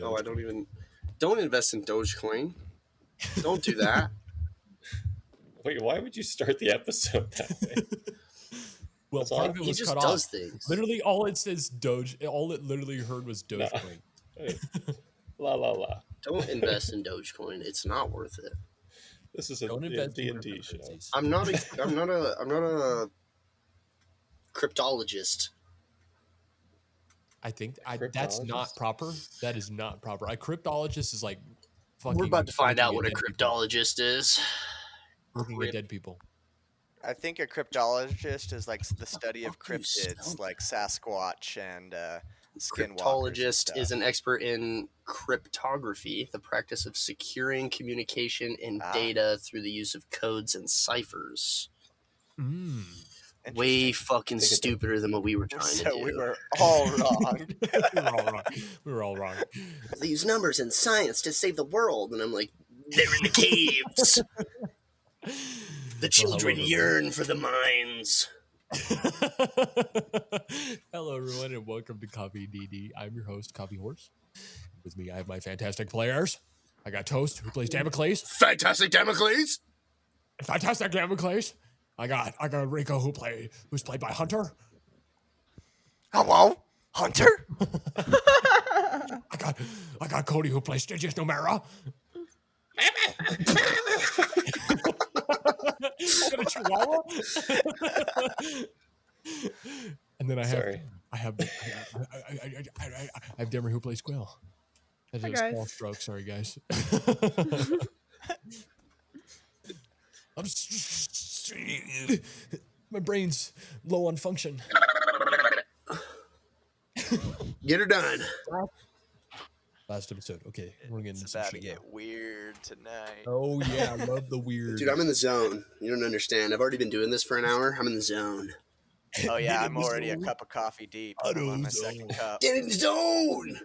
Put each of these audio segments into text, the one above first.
Oh, I don't even. Don't invest in Dogecoin. Don't do that. Wait, why would you start the episode that way? Well, That's part all. of it He was just cut does off. things. Literally, all it says Doge. All it literally heard was No. Dogecoin. Hey, la la la. Don't invest in Dogecoin. It's not worth it. This is a Don't invest in D&D show. cryptocurrencies. I'm not a cryptologist. I think that's not Cryptologist? proper. That is not proper. A cryptologist is like fucking. We're about to find out what a looking at dead cryptologist is. people. Looking at dead people. I think a cryptologist is like the study of fuck you, cryptids, Stump? like Sasquatch and skinwalkers. Cryptologist is an expert in cryptography, the practice of securing communication and data through the use of codes and ciphers. Way fucking stupider than what we were trying to So do. we were all wrong. We were all wrong. They use numbers and science to save the world, and I'm like, they're in the caves. The children yearn for the mines. Hello, everyone, and welcome to Coffee DD. I'm your host, Coffee Horse. With me, I have my fantastic players. I got Toast, who plays Damcles. Fantastic Damcles! Fantastic Damcles. I got Rico, who's played by Hunter. Hello, Hunter. I got Cody, who plays Styigus Nomera. I got a chihuahua. And then I have Demer, who plays Quil. That's a small stroke. Sorry, guys. My brain's low on function. Get her done. Last episode. Okay, we're getting It's about to get weird tonight. Oh yeah, I love the weird. Dude, I'm in the zone. You don't understand. I've already been doing this for an hour. I'm in the zone. Oh yeah, I'm already a cup of coffee deep. I'm on my second cup. Get in the zone!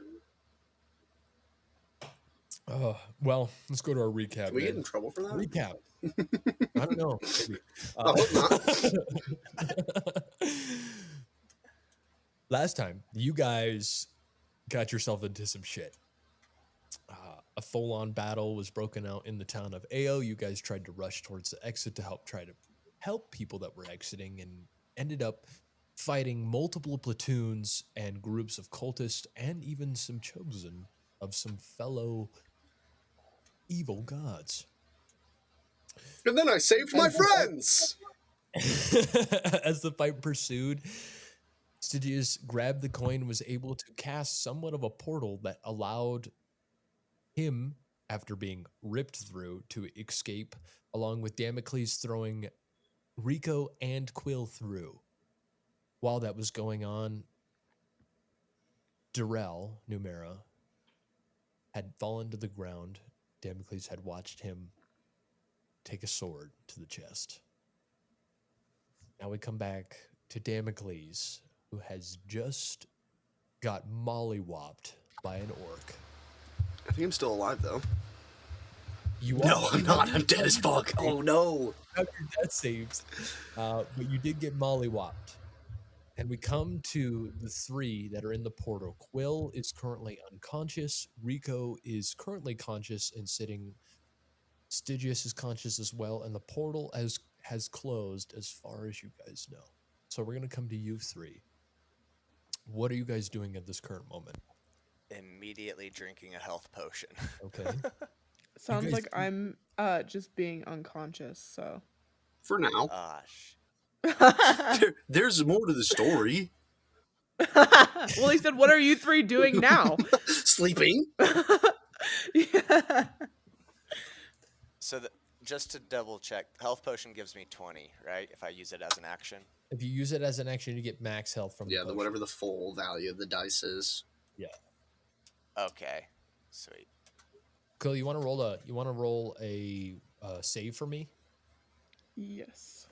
Well, let's go to our recap. Can we get in trouble for that? Recap. I don't know. Maybe. I hope not. Last time, you guys got yourself into some shit. A full-on battle was broken out in the town of Ao. You guys tried to rush towards the exit to help people that were exiting, and ended up fighting multiple platoons and groups of cultists, and even some chosen of some fellow evil gods. And then I saved my friends! As the fight pursued, Styigus grabbed the coin and was able to cast somewhat of a portal that allowed him, after being ripped through, to escape, along with Damcles throwing Rico and Quil through. While that was going on, Darrell Numera had fallen to the ground. Damcles had watched him take a sword to the chest. Now we come back to Damcles, who has just got mollywopped by an orc. I think I'm still alive, though. You are. No, I'm not. I'm dead as fuck. Oh, no. That saves. But you did get mollywopped. And we come to the three that are in the portal. Quil is currently unconscious. Rico is currently conscious and sitting. Styigus is conscious as well. And the portal has closed as far as you guys know. So we're going to come to you three. What are you guys doing at this current moment? Immediately drinking a health potion. Okay. Sounds like I'm just being unconscious, so. For now. Gosh. There's more to the story. Well, he said, what are you three doing now? Sleeping. Yeah. So just to double check, health potion gives me 20, right? If I use it as an action. If you use it as an action, you get max health from the whatever the full value of the dice is. Yeah. Okay. Sweet. Quil, you want to roll a save for me? Yes.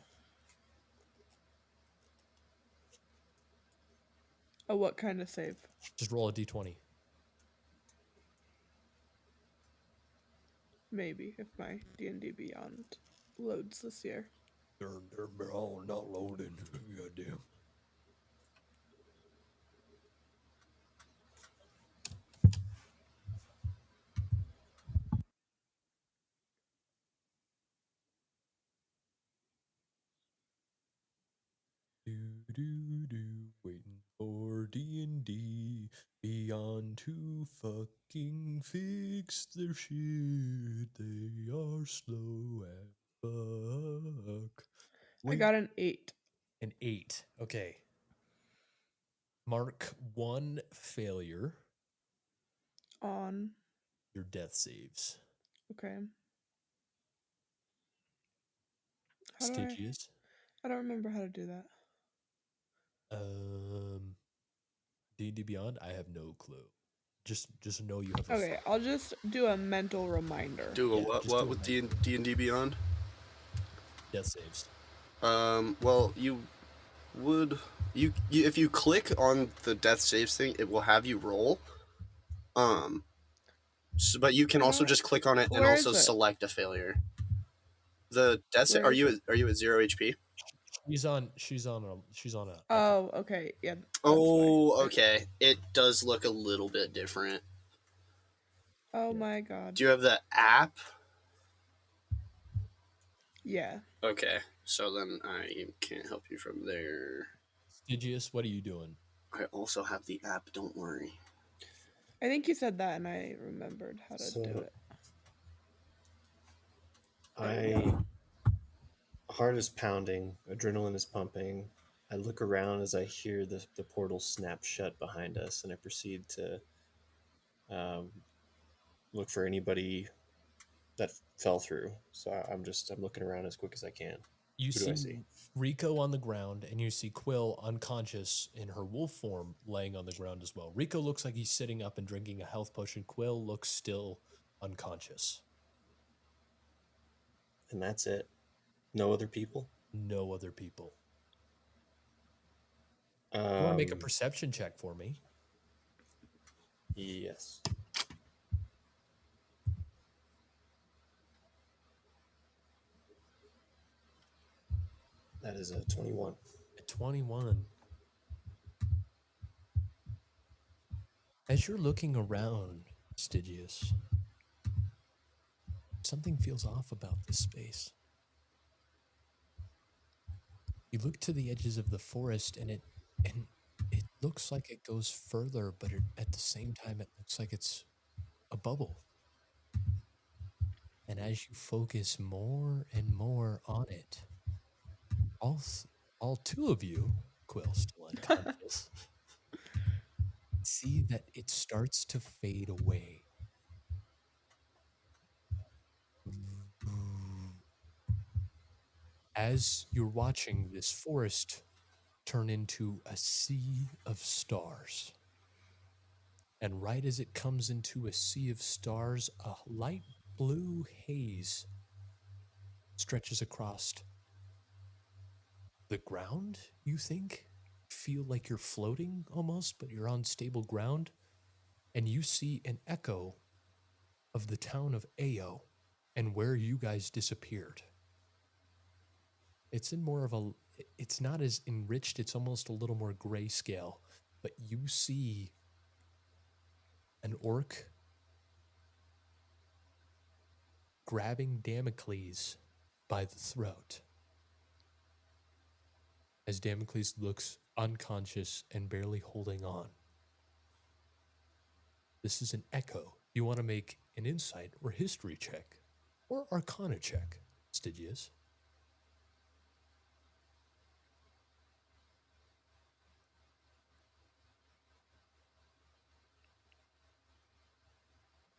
Oh, what kind of save? Just roll a d20. Maybe, if my D&D Beyond loads this year. They're all not loading. Goddamn. Waiting for D&D Beyond to fucking fix their shit. They are slow as fuck. I got an 8. An 8. Okay. Mark 1 failure. On. Your death saves. Okay. How do Styigus. I don't remember how to do that. D&D Beyond, I have no clue. Just know you have a Okay, I'll just do a mental reminder. Do a Yeah, just do what a with mental D&D Beyond? death saves. Well, you would if you click on the death saves thing, it will have you roll. But you can also just click on it and Where also is it? select a failure. The death Where are is you at 0 HP? She's on a Oh, okay. Yeah. That's Oh, fine. okay. It does look a little bit different. Oh Yeah. my god. Do you have the app? Yeah. Okay, so then I can't help you from there. Styigus, what are you doing? I also have the app, don't worry. I think you said that and I remembered how to do it. Heart is pounding, adrenaline is pumping. I look around as I hear the portal snap shut behind us, and I proceed to look for anybody that fell through. So I'm looking around as quick as I can. You Who do I see see? Rico on the ground, and you see Quil unconscious in her wolf form laying on the ground as well. Rico looks like he's sitting up and drinking a health potion. Quil looks still unconscious. And that's it. No other people? No other people. You want to make a perception check for me? Yes. That is a 21. At 21. As you're looking around, Styigus, something feels off about this space. You look to the edges of the forest, and it looks like it goes further, but at the same time, it looks like it's a bubble. And as you focus more and more on it, all two of you, Quil still unconscious, see that it starts to fade away. As you're watching this forest turn into a sea of stars. And right as it comes into a sea of stars, a light blue haze stretches across the ground, you think? Feel like you're floating almost, but you're on stable ground. And you see an echo of the town of Ao and where you guys disappeared. It's in more of a, it's not as enriched, it's almost a little more grayscale, but you see an orc grabbing Damcles by the throat as Damcles looks unconscious and barely holding on. This is an echo. You want to make an insight or history check or arcana check, Styigus.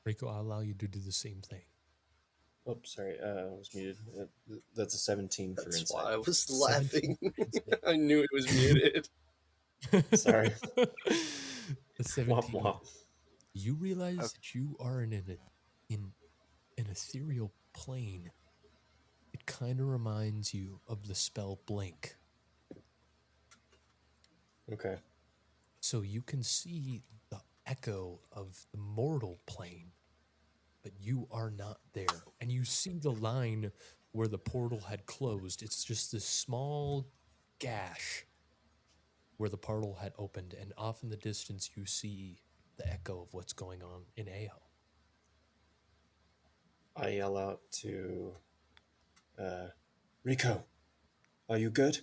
Rico, I'll allow you to do the same thing. Oh, sorry. I was muted. That's a 17 for That's insight. why I was 17 laughing. for insight. I knew it was muted. Sorry. The 17. Womp womp. You realize that you are in an ethereal plane. It kind of reminds you of the spell Blink. Okay. So you can see the echo of the mortal plane, but you are not there. And you see the line where the portal had closed. It's just this small gash where the portal had opened, and off in the distance you see the echo of what's going on in Ao. I yell out to Rico, are you good?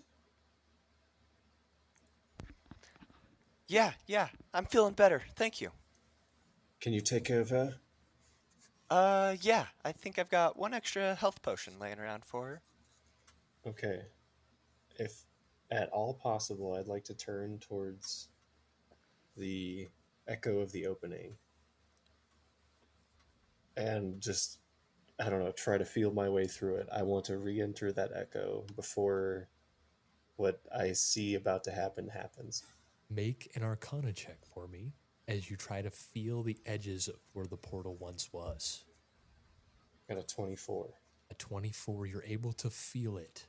Yeah, I'm feeling better. Thank you. Can you take care of her? Yeah, I think I've got one extra health potion laying around for her. Okay. If at all possible, I'd like to turn towards the echo of the opening and just, I don't know, try to feel my way through it. I want to re-enter that echo before what I see about to happen happens. Make an Arcana check for me as you try to feel the edges of where the portal once was. Got a 24. A 24, you're able to feel it.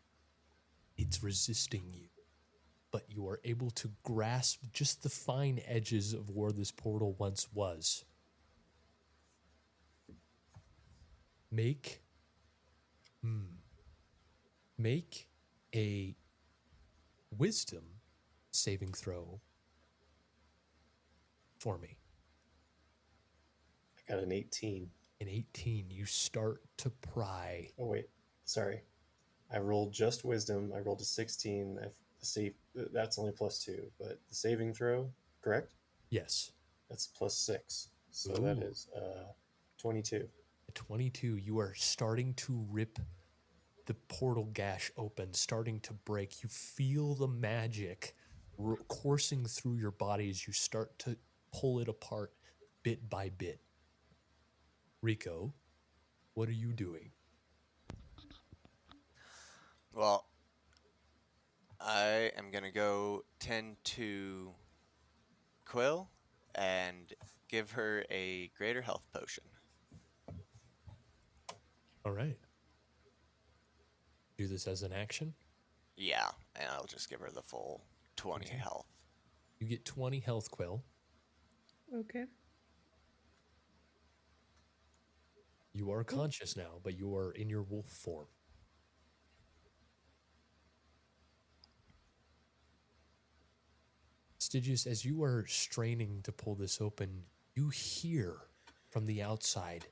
It's resisting you, but you are able to grasp just the fine edges of where this portal once was. Make make a wisdom saving throw for me. I got an 18. In 18, you start to pry. Oh, wait. Sorry. I rolled just wisdom. I rolled a 16. That's only +2, but the saving throw, correct? Yes. That's +6. So Ooh. that is 22. At 22, you are starting to rip the portal gash open, starting to break. You feel the magic coursing through your body as you start to pull it apart bit by bit. Rico, what are you doing? Well, I am gonna go tend to Quill and give her a greater health potion. All right. Do this as an action. Yeah, and I'll just give her the full 20 Okay. health. You get 20 health, Quill. Okay. You are conscious now, but you are in your wolf form. Styigus, as you are straining to pull this open, you hear from the outside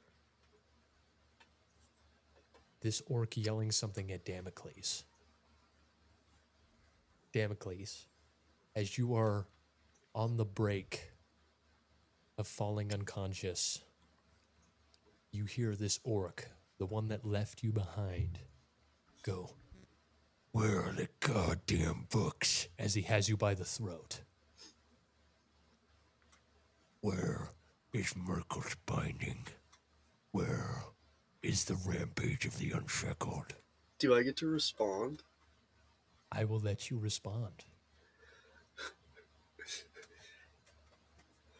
this orc yelling something at Damcles. Damcles, as you are on the brink of falling unconscious, you hear this orc, the one that left you behind, go, "Where are the goddamn books?" as he has you by the throat. "Where is Merkel's binding? Where is the rampage of the unshackled?" Do I get to respond? I will let you respond.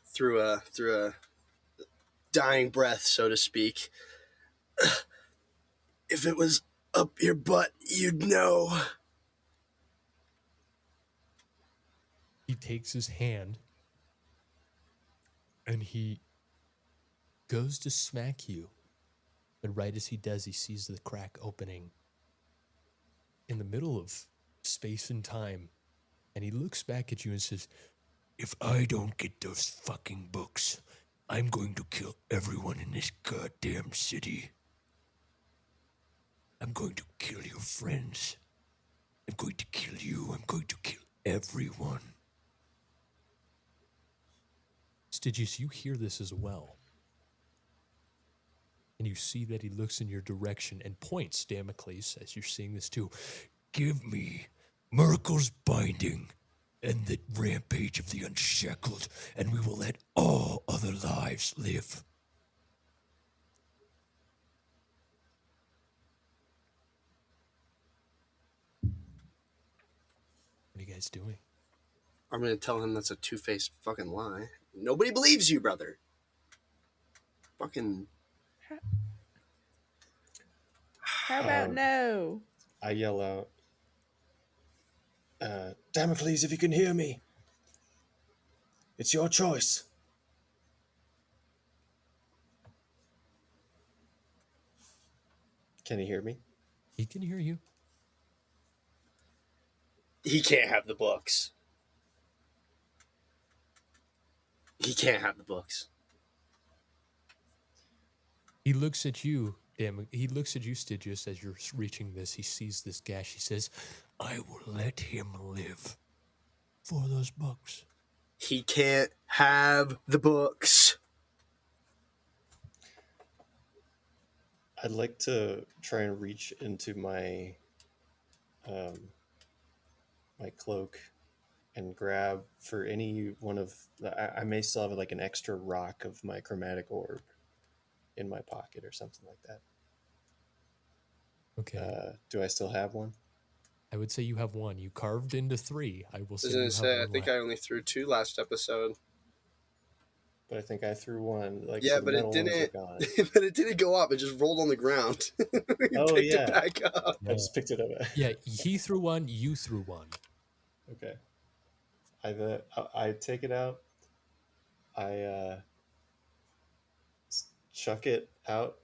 Through a dying breath, so to speak. If it was up your butt, you'd know. He takes his hand and he goes to smack you. But right as he does, he sees the crack opening in the middle of space and time. And he looks back at you and says, "If I don't get those fucking books, I'm going to kill everyone in this goddamn city. I'm going to kill your friends. I'm going to kill you. I'm going to kill everyone." Styigus, you hear this as well. And you see that he looks in your direction and points, Damcles, as you're seeing this too. "Give me Merkel's binding and the rampage of the unshackled, and we will let all other lives live." What are you guys doing? I'm gonna tell him that's a two-faced fucking lie. Nobody believes you, brother. Fucking. How about no? I yell out, Damocles, if you can hear me, it's your choice. Can he hear me? He can hear you. He can't have the books. He can't have the books. He looks at you, he looks at you, Styigus, as you're reaching this. He sees this gash. He says, "I will let him live for those books." He can't have the books. I'd like to try and reach into my my cloak and grab for any one of I may still have like an extra rock of my chromatic orb in my pocket or something like that. Okay. Do I still have one? I would say you have one. You carved into 3. I will I say was you gonna have say, I one think left. I only threw 2 last episode. But I think I threw one. Like, Yeah, so the but it metal ones are didn't. gone. But it didn't go up. It just rolled on the ground. You Oh, picked it yeah. back up. I just picked it up. Yeah, he threw one, you threw one. Okay. I take it out. I chuck it out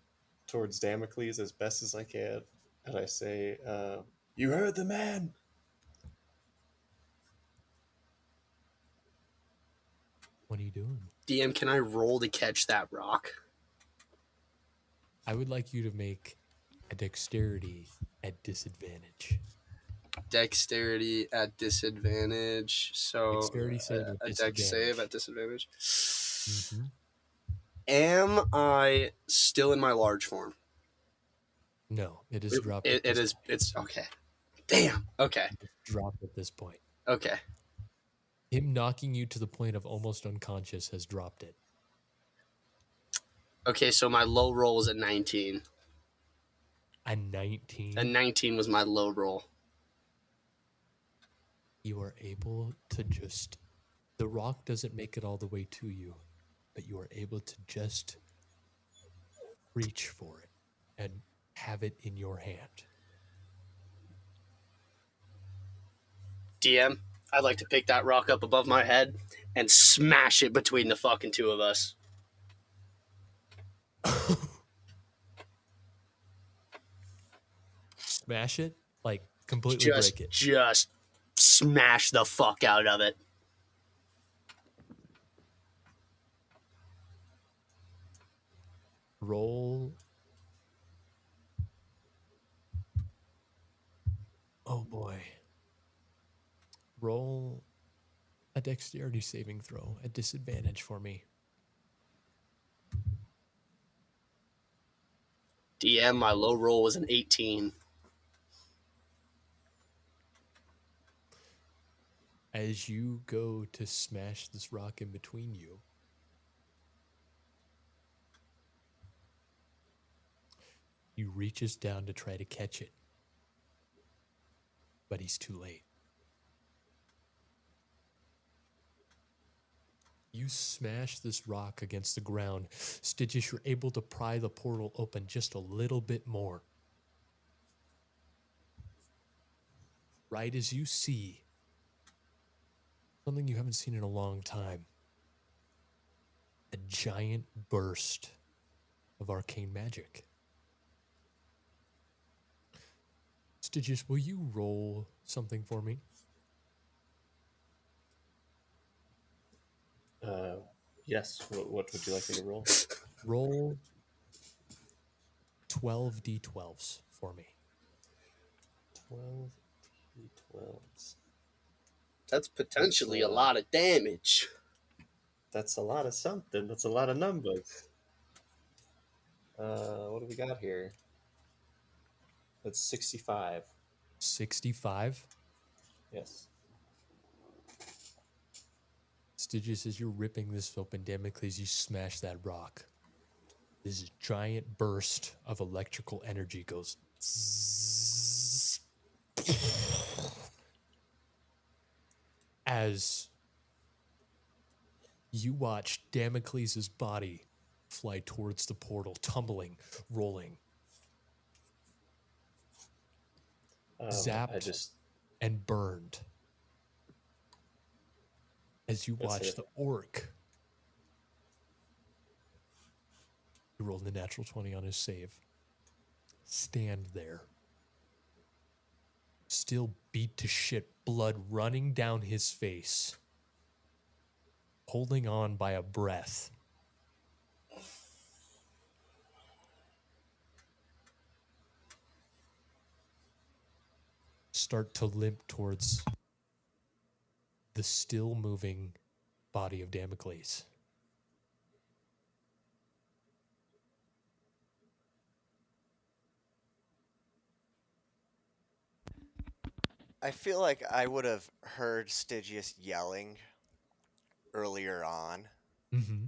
towards Damocles as best as I can, and I say, "You heard the man." What are you doing? DM, can I roll to catch that rock? I would like you to make a dexterity at disadvantage. Dexterity at disadvantage. So Dexterity save at a dex save at disadvantage. disadvantage. Mm-hmm. Am I still in my large form? No, it is dropped. It is. It's okay. Damn. Okay. It's dropped at this point. Okay. Him knocking you to the point of almost unconscious has dropped it. Okay. So my low roll was at 19. A 19. And 19 was my low roll. You are able to just. The rock doesn't make it all the way to you, but you are able to just reach for it and have it in your hand. DM, I'd like to pick that rock up above my head and smash it between the fucking 2 of us. Smash it? Like, completely break it? Just smash the fuck out of it. Roll. Oh boy. Roll a dexterity saving throw at disadvantage for me. DM, my low roll was an 18. As you go to smash this rock in between you, he reaches down to try to catch it, but he's too late. You smash this rock against the ground. Styigus, you're able to pry the portal open just a little bit more. Right as you see something you haven't seen in a long time. A giant burst of arcane magic. Styigus, will you roll something for me? Yes. What would you like me to roll? Roll 12 d12s for me. 12 d12s. That's potentially a lot of damage. That's a lot of something. That's a lot of numbers. What do we got here? That's 65. 65? Yes. Styigus, as you're ripping this open, Damcles, you smash that rock. This giant burst of electrical energy goes zzz, as you watch Damocles' body fly towards the portal, tumbling, rolling, zapped and burned. As you watch the orc, he rolled a natural 20 on his save, stand there, still beat to shit, blood running down his face, holding on by a breath. Start to limp towards the still moving body of Damcles. I feel like I would have heard Stygius yelling earlier on Mm-hmm.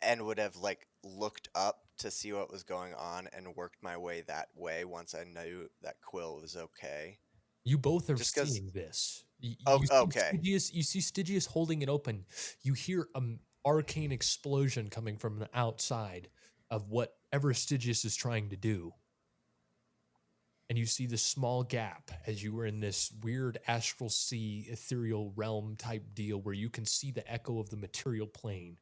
and would have like looked up to see what was going on and worked my way that way once I knew that Quill was okay. You both are Just because. seeing this. Oh, You see okay. Stygius. You see Stygius holding it open. You hear an arcane explosion coming from the outside of whatever Stygius is trying to do. And you see this small gap as you were in this weird astral sea, ethereal realm type deal where you can see the echo of the material plane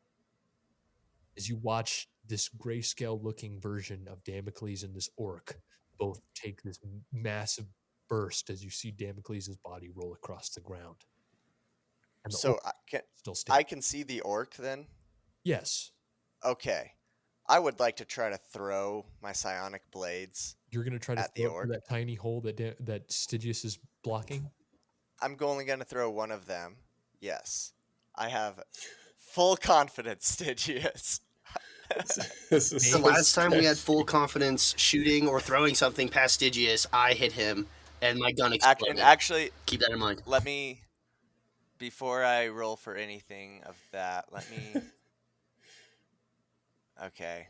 as you watch this grayscale looking version of Damocles and this orc both take this massive burst as you see Damocles' body roll across the ground. And the orc So still standing. I can see the orc then? Yes. Okay. I would like to try to throw my psionic blades. You're going to try to At the throw it through orc? that tiny hole that Stygius is blocking? I'm only going to throw one of them. Yes. I have full confidence, Stygius. This is The so last time we had stressful. full confidence shooting or throwing something past Stygius, I hit him and my gun exploded. And actually, Keep that in mind. let me, before I roll for anything of that, let me. Okay.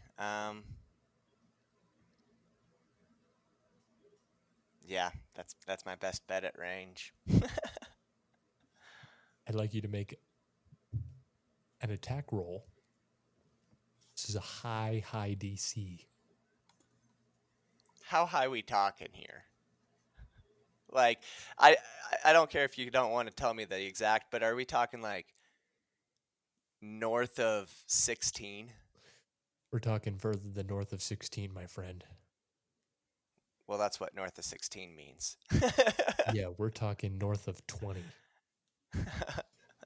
Yeah, that's my best bet at range. I'd like you to make an attack roll. This is a high DC. How high we talking here? Like, I don't care if you don't want to tell me the exact, but are we talking like north of 16? We're talking further than north of 16, my friend. Well, that's what north of 16 means. Yeah, we're talking north of 20.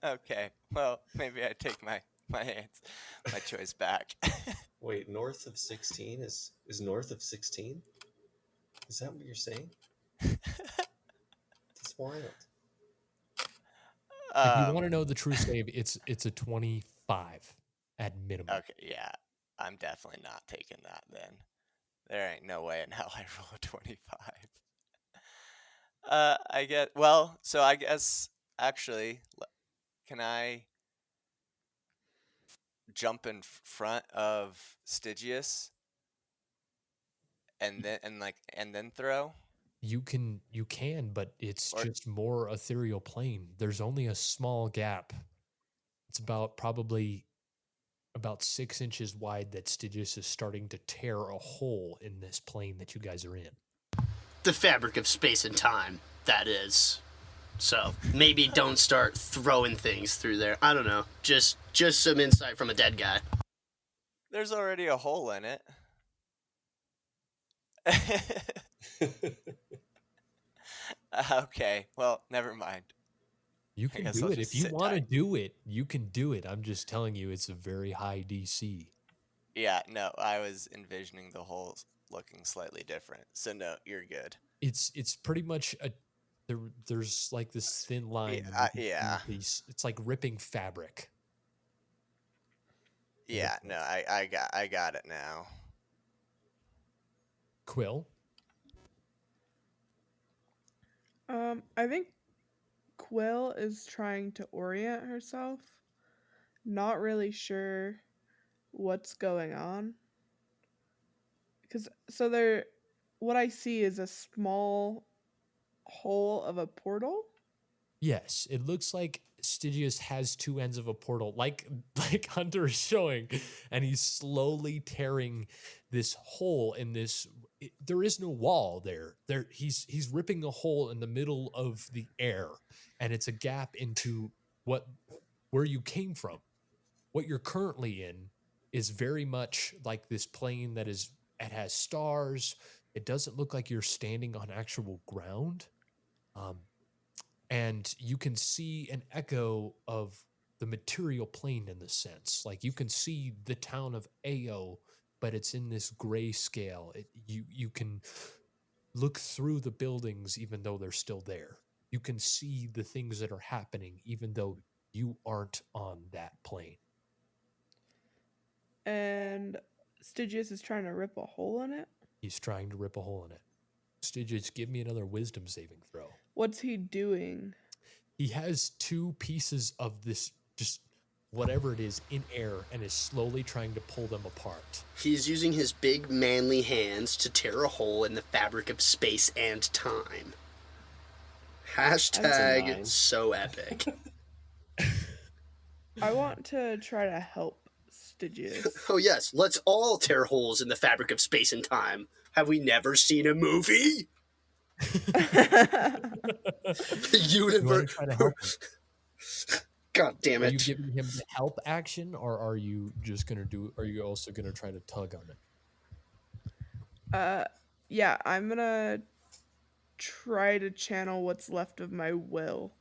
Okay. Well, maybe I take my choice back. Wait, north of 16 is north of 16? Is that what you're saying? That's wild. If you want to know the true save, it's a 25 at minimum. Okay, yeah. I'm definitely not taking that then. There ain't no way in hell I roll a 25. I guess actually, can I jump in front of Stygius and then throw? You can, but it's just more ethereal plane. There's only a small gap. It's probably about 6 inches wide that Stygius is starting to tear a hole in this plane that you guys are in. The fabric of space and time, that is. So maybe don't start throwing things through there. I don't know. Just some insight from a dead guy. There's already a hole in it. Okay, well, never mind. You can do it. If you want to do it, you can do it. I'm just telling you, it's a very high DC. Yeah, no, I was envisioning the holes looking slightly different. So no, you're good. It's pretty much there's like this thin line. Yeah. It's like ripping fabric. Yeah, no, I got it now. Quil? I think Quil is trying to orient herself. Not really sure what's going on. What I see is a small hole of a portal. Yes, it looks like Stygius has two ends of a portal, like Hunter is showing, and he's slowly tearing this hole in this. There is no wall there. He's ripping a hole in the middle of the air, and it's a gap into where you came from. What you're currently in is very much like this plane it has stars. It doesn't look like you're standing on actual ground. And you can see an echo of the material plane in the sense. Like you can see the town of Ao, but it's in this gray scale. You can look through the buildings even though they're still there. You can see the things that are happening even though You aren't on that plane. And Stygius is trying to rip a hole in it. He's trying to rip a hole in it. Stygius, give me another wisdom saving throw. What's he doing? He has two pieces of this, just whatever it is, in air and is slowly trying to pull them apart. He's using his big manly hands to tear a hole in the fabric of space and time. Hashtag so epic. I want to try to help Stygius. Oh yes, let's all tear holes in the fabric of space and time. Have we never seen a movie? The You want to universe. try to help him? God damn Are it. you giving him the help action, or are you just gonna do? Are you also gonna try to tug on it? Yeah, I'm gonna try to channel what's left of my will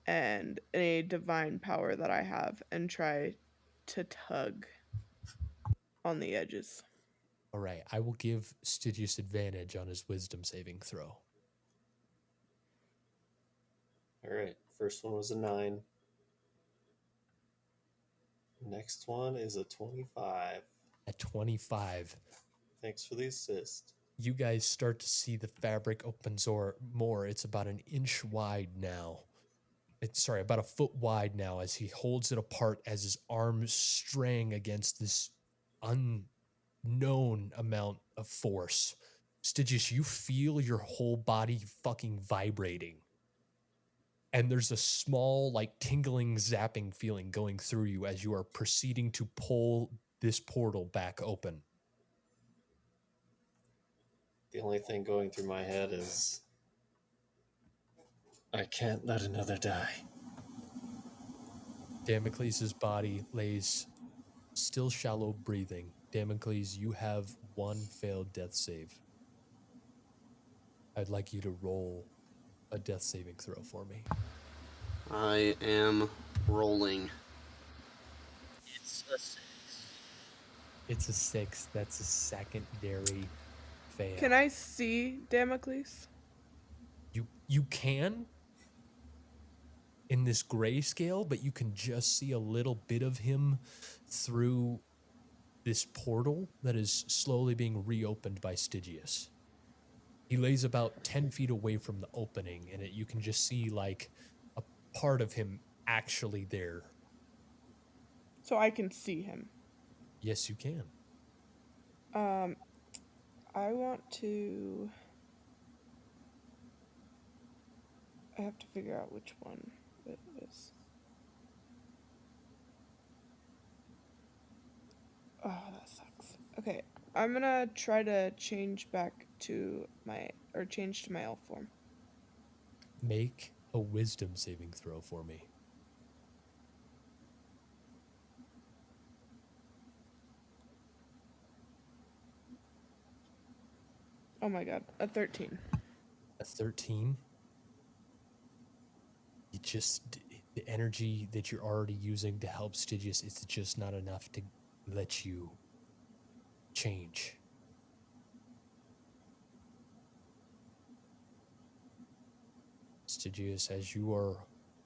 and a divine power that I have and try to tug on the edges. All right, I will give Stygius advantage on his wisdom saving throw. All right. First one was a 9. Next one is a 25. At 25, Thanks for the assist. you guys start to see the fabric opens or more. It's about an inch wide now. It's about a foot wide now as he holds it apart as his arms strang against this unknown amount of force. Stygius, you feel your whole body fucking vibrating. And there's a small, like, tingling, zapping feeling going through you as you are proceeding to pull this portal back open. The only thing going through my head is I can't let another die. Damcles' body lays still shallow breathing. Damcles, you have one failed death save. I'd like you to roll a death saving throw for me. I am rolling. It's a 6. It's a 6. That's a secondary fail. Can I see Damocles? You can in this grayscale, but you can just see a little bit of him through this portal that is slowly being reopened by Stygius. He lays about 10 feet away from the opening, and you can just see like a part of him actually there. So I can see him. Yes, you can. I want to... I have to figure out which one it is. Oh, that sucks. Okay, I'm gonna try to change to my elf form. Make a wisdom saving throw for me. Oh my god, a 13. A 13. The energy that you're already using to help Stygius, it's just not enough to let you change. Stygius, as you are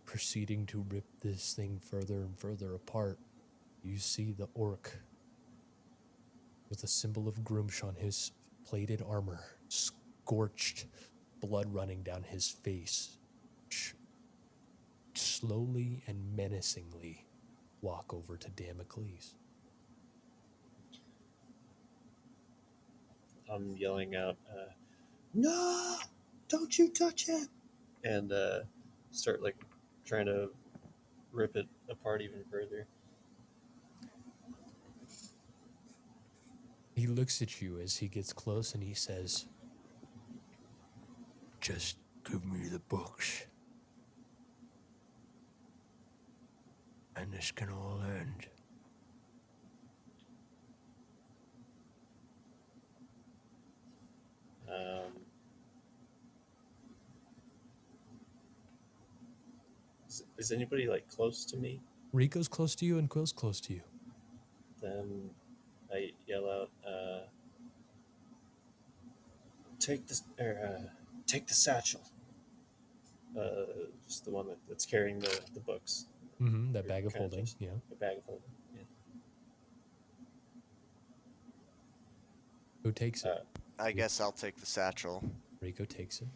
proceeding to rip this thing further and further apart, you see the orc with a symbol of Groomsh on his plated armor, scorched, blood running down his face, slowly and menacingly walk over to Damcles. I'm yelling out, no, don't you touch it! And start like trying to rip it apart even further. He looks at you as he gets close and he says, "Just give me the books, and this can all end." Is anybody like close to me? Rico's close to you and Quill's close to you. Then I yell out, take the satchel. Just the one that's carrying the books. Mm-hmm, that bag of Kind holding, yeah. A bag of holding. Yeah. Who takes it? I guess I'll take the satchel. Rico takes it.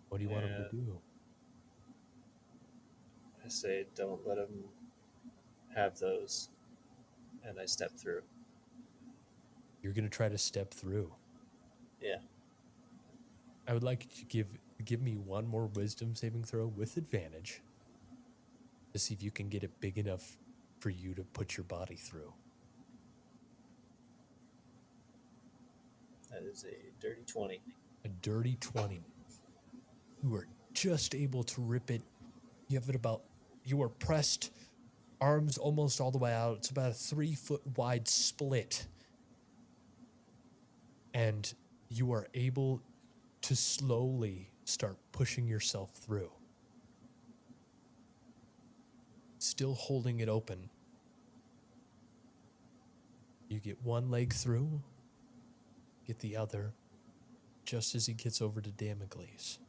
What do you want him to And do? I say, don't let him have those. And I step through. You're going to try to step through. Yeah. I would like you to give me one more wisdom saving throw with advantage to see if you can get it big enough for you to put your body through. That is a dirty 20. A dirty 20. You are just able to rip it. You have it about, you are pressed, arms almost all the way out. It's about a 3-foot wide split. And you are able to slowly start pushing yourself through. Still holding it open. You get one leg through, get the other, just as he gets over to Damcles.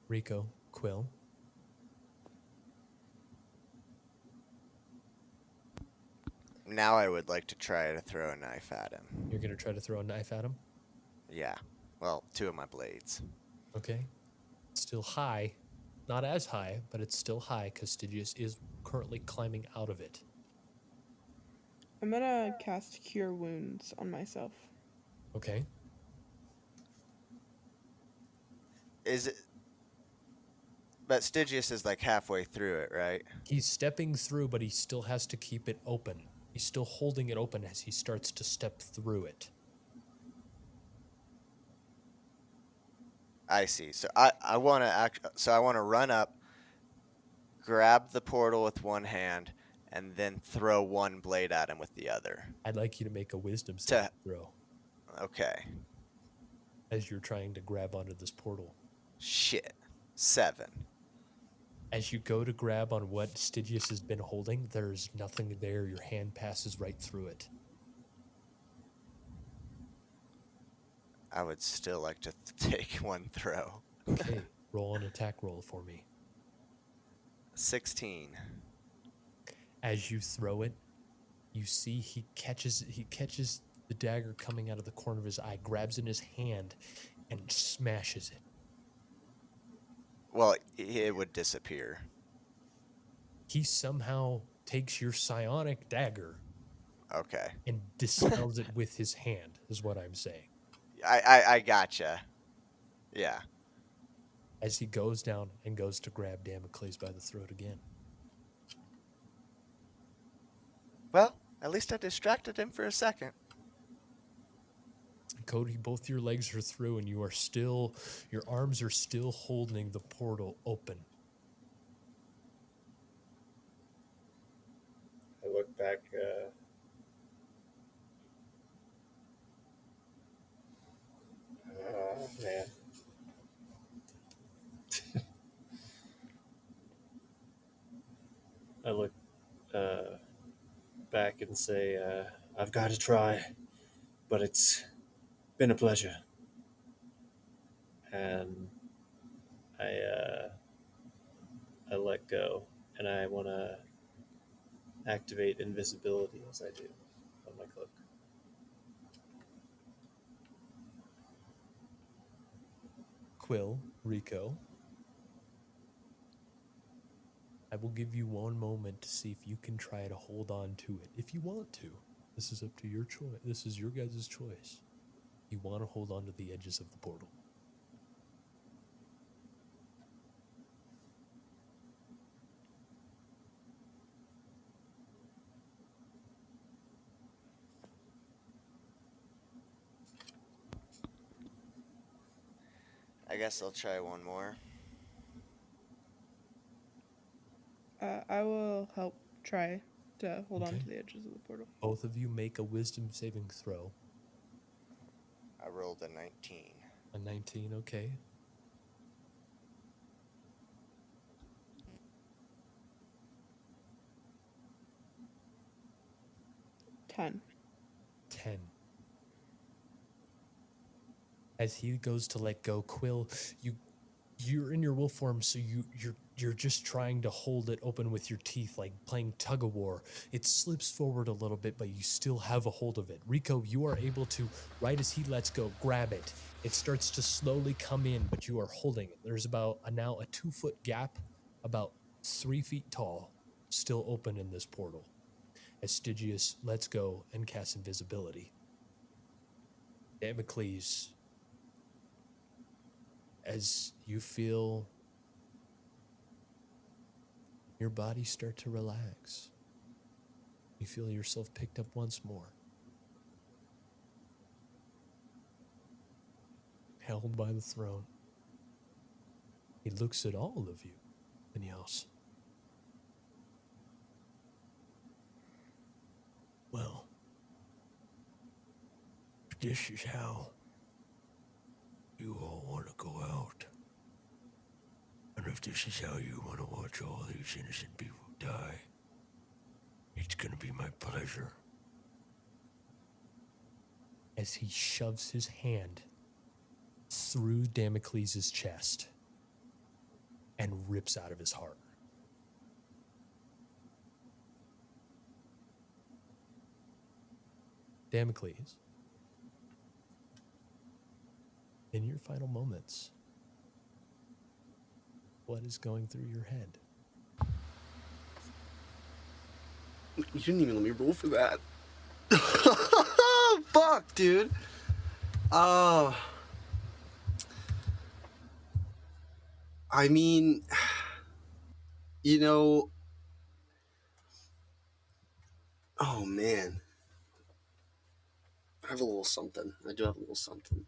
Rico, Quil. Now I would like to try to throw a knife at him. You're going to try to throw a knife at him? Yeah. Well, 2 of my blades. Okay. Still high. Not as high, but it's still high because Styigus is currently climbing out of it. I'm gonna cast Cure Wounds on myself. Okay. Is it? But Styigus is like halfway through it, right? He's stepping through, but he still has to keep it open. He's still holding it open as he starts to step through it. I see. So I want to run up, grab the portal with one hand, and then throw one blade at him with the other. I'd like you to make a wisdom saving throw Okay. as you're trying to grab onto this portal. Shit. 7. As you go to grab on what Styigus has been holding, there's nothing there. Your hand passes right through it. I would still like to take one throw. Okay, roll an attack roll for me. 16. As you throw it, you see he catches the dagger coming out of the corner of his eye, grabs in his hand, and smashes it. Well, it would disappear. He somehow takes your psionic dagger Okay. and dispels it with his hand, is what I'm saying. I gotcha. Yeah. As he goes down and goes to grab Damcles by the throat again. Well, at least I distracted him for a second. Cody, both your legs are through and your arms are still holding the portal open. I look back. Oh, man. I look back and say, I've got to try, but it's been a pleasure. And I let go, and I want to activate invisibility as I do on my cloak. Quil, Rico, I will give you one moment to see if you can try to hold on to it. If you want to, this is up to your choice. This is your guys' choice. You want to hold on to the edges of the portal. I guess I'll try one more. I will help try to hold on Okay. to the edges of the portal. Both of you make a wisdom saving throw. I rolled a 19. A 19, okay. 10. 10. As he goes to let go, Quil, you're in your wolf form, so you're just trying to hold it open with your teeth, like playing tug of war. It slips forward a little bit, but you still have a hold of it. Rico, you are able to, right as he lets go, grab it. It starts to slowly come in, but you are holding it. There's about now a 2-foot gap, about 3 feet tall, still open in this portal. As Styigus lets go and casts invisibility. Damcles, as you feel your body start to relax, you feel yourself picked up once more, held by the throne. He looks at all of you and yells, "Well, this is how you all want to go out. And if this is how you want to watch all these innocent people die, it's going to be my pleasure." As he shoves his hand through Damcles' chest and rips out of his heart. Damcles, in your final moments, what is going through your head? You didn't even let me roll for that. Fuck, dude. I mean, you know, oh man. I have a little something. I do have a little something.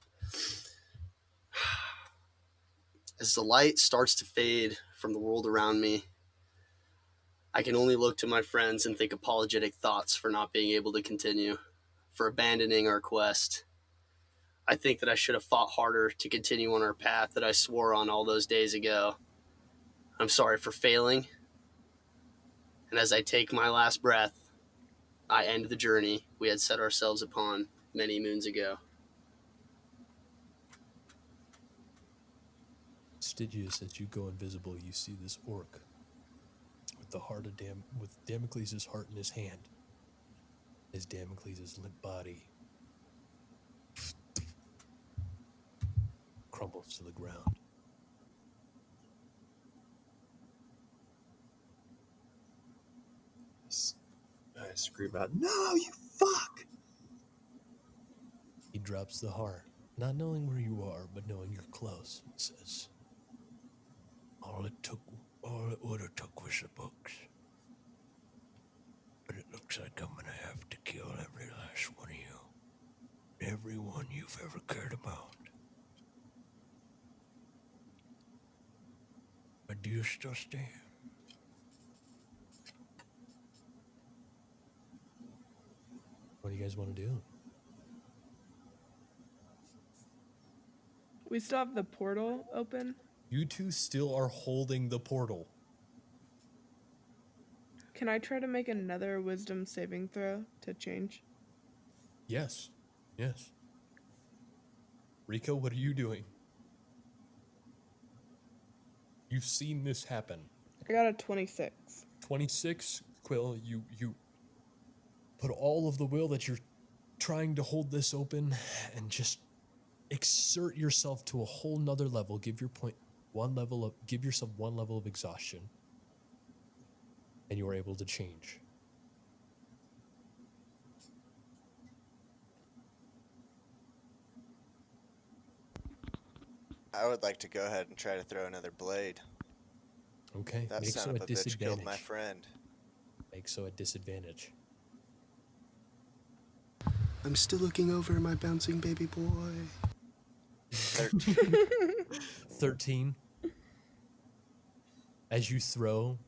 As the light starts to fade from the world around me, I can only look to my friends and think apologetic thoughts for not being able to continue, for abandoning our quest. I think that I should have fought harder to continue on our path that I swore on all those days ago. I'm sorry for failing. And as I take my last breath, I end the journey we had set ourselves upon many moons ago. Styigus, as you go invisible, you see this orc with the heart of with Damcles' heart in his hand, as Damcles' limp body crumbles to the ground. I scream out, "No, you fuck!" He drops the heart, not knowing where you are, but knowing you're close, and says, all it would have took was the books. But it looks like I'm gonna have to kill every last one of you. Everyone you've ever cared about. But do you still stay? What do you guys want to do? We still have the portal open. You two still are holding the portal. Can I try to make another wisdom saving throw to change? Yes. Yes. Rico, what are you doing? You've seen this happen. I got a 26. 26, Quil, you put all of the will that you're trying to hold this open and just exert yourself to a whole nother level. Give yourself one level of exhaustion, and you are able to change. I would like to go ahead and try to throw another blade. Okay, That make son so of at a bitch killed my disadvantage. friend. Make so at disadvantage. I'm still looking over my bouncing baby boy. 13. 13. As you throw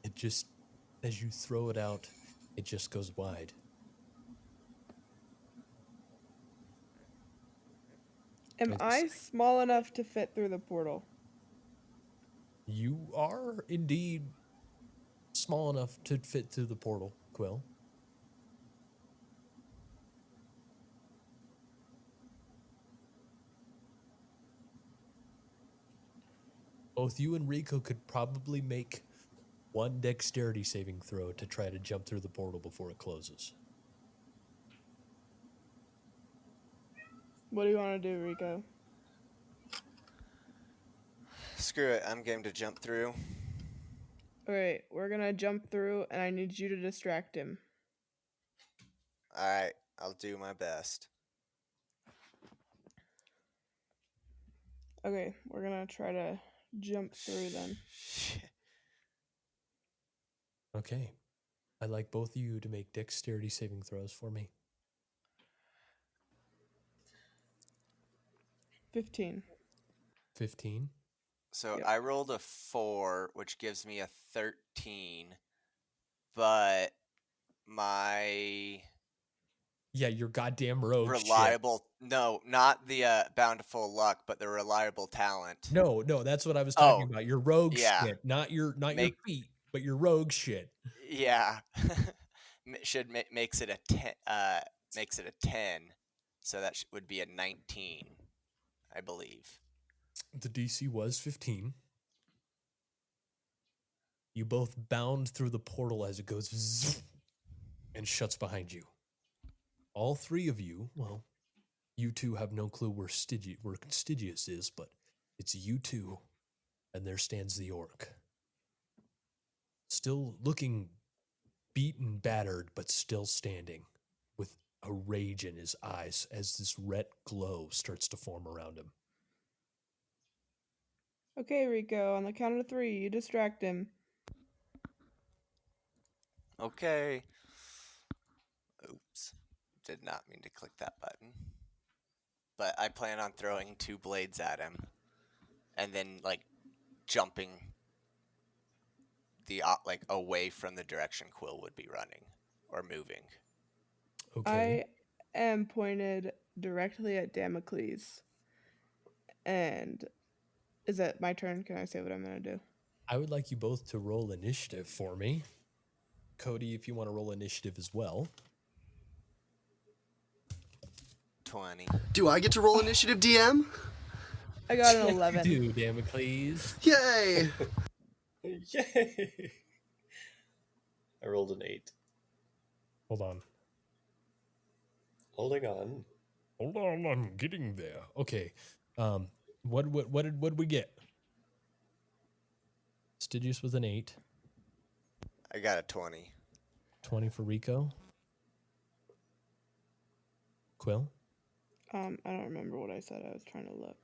it out, it just goes wide. Am I small enough to fit through the portal? You are indeed small enough to fit through the portal, Quil. Both you and Rico could probably make one dexterity saving throw to try to jump through the portal before it closes. What do you want to do, Rico? Screw it. I'm game to jump through. All right, we're gonna jump through, and I need you to distract him. All right, I'll do my best. Okay, we're gonna try to jump through then. Shit. Okay. I'd like both of you to make dexterity saving throws for me. 15. 15. So Yep. I rolled a 4, which gives me a 13, but my Yeah, your goddamn rogue shit. reliable no, not the bountiful luck, but the reliable talent. No, that's what I was talking Oh, about. Your rogue yeah. shit, not your Make- feet, but your rogue shit. Yeah. Makes it a 10 makes it a 10. So that would be a 19, I believe. The DC was 15. You both bound through the portal as it goes zzz, and shuts behind you. All three of you, well, you two have no clue where Styigus is, but it's you two, and there stands the orc. Still looking beaten, battered, but still standing, with a rage in his eyes as this red glow starts to form around him. Okay, Rico, on the count of 3, you distract him. Okay. Oops. Did not mean to click that button. But I plan on throwing 2 blades at him. And then, like, jumping the away from the direction Quil would be running. Or moving. Okay. I am pointed directly at Damcles. And is it my turn? Can I say what I'm going to do? I would like you both to roll initiative for me. Cody, if you want to roll initiative as well. 20. Do I get to roll initiative, DM? I got an 11. Do, Damcles. Yay! Yay! I rolled an 8. Hold on. Holding on. Hold on, I'm getting there. Okay. What did we get? Styigus with an 8. I got a 20. 20 for Rico. Quil? I don't remember what I said. I was trying to look.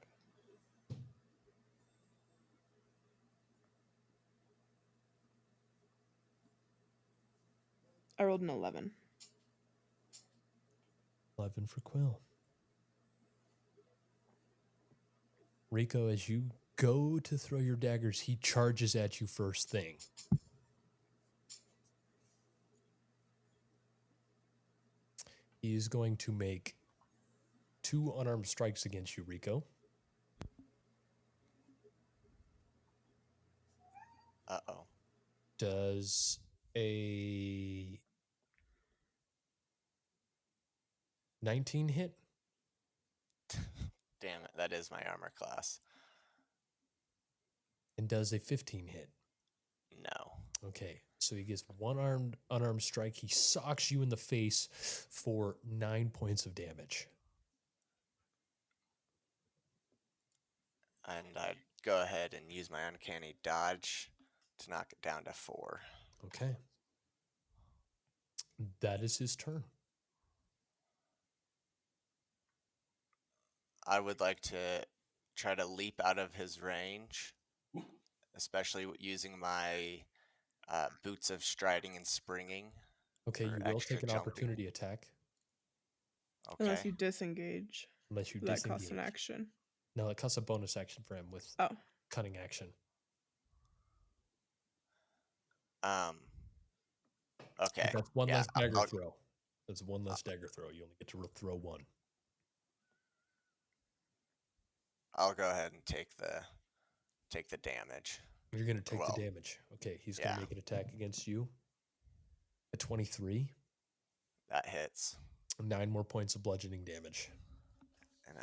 I rolled an 11. 11 for Quil. Rico, as you go to throw your daggers, he charges at you first thing. He is going to make 2 unarmed strikes against you, Rico. Uh-oh. Does a 19 hit? Damn it, that is my armor class. And does a 15 hit? No. Okay, so he gets 1 unarmed strike. He socks you in the face for 9 points of damage. And I'd go ahead and use my uncanny dodge to knock it down to 4. Okay. That is his turn. I would like to try to leap out of his range, especially using my boots of striding and springing. Okay, for you will extra take an jumping. opportunity attack Okay. Unless you disengage. unless you That disengage. costs an action. No, it costs a bonus action for him with Oh. cunning action. Okay. That's one yeah, less dagger I'll- throw. That's one less dagger throw. You only get to throw 1. I'll go ahead and take the damage. You're going to take Well, the damage. Okay, he's going yeah. to make an attack against you. At 23, That hits. 9 more points of bludgeoning damage. And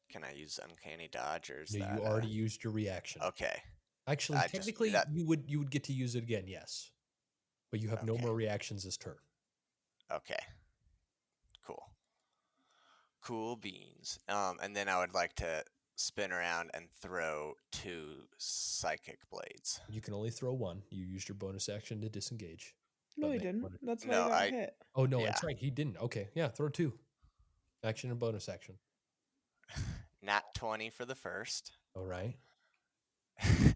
can I use uncanny dodge or is No, that you already used your reaction. Okay. Actually, technically, that you would get to use it again, yes. But you have no Okay. more reactions this turn. Okay. Cool. Cool beans. And then I would like to spin around and throw 2 psychic blades. You can only throw one. You used your bonus action to disengage. No, But he make didn't. one- That's why No, he got hit. Oh no, Yeah. that's right. He didn't. Okay, yeah, throw 2. Action and bonus action. Nat 20 for the first, All right. and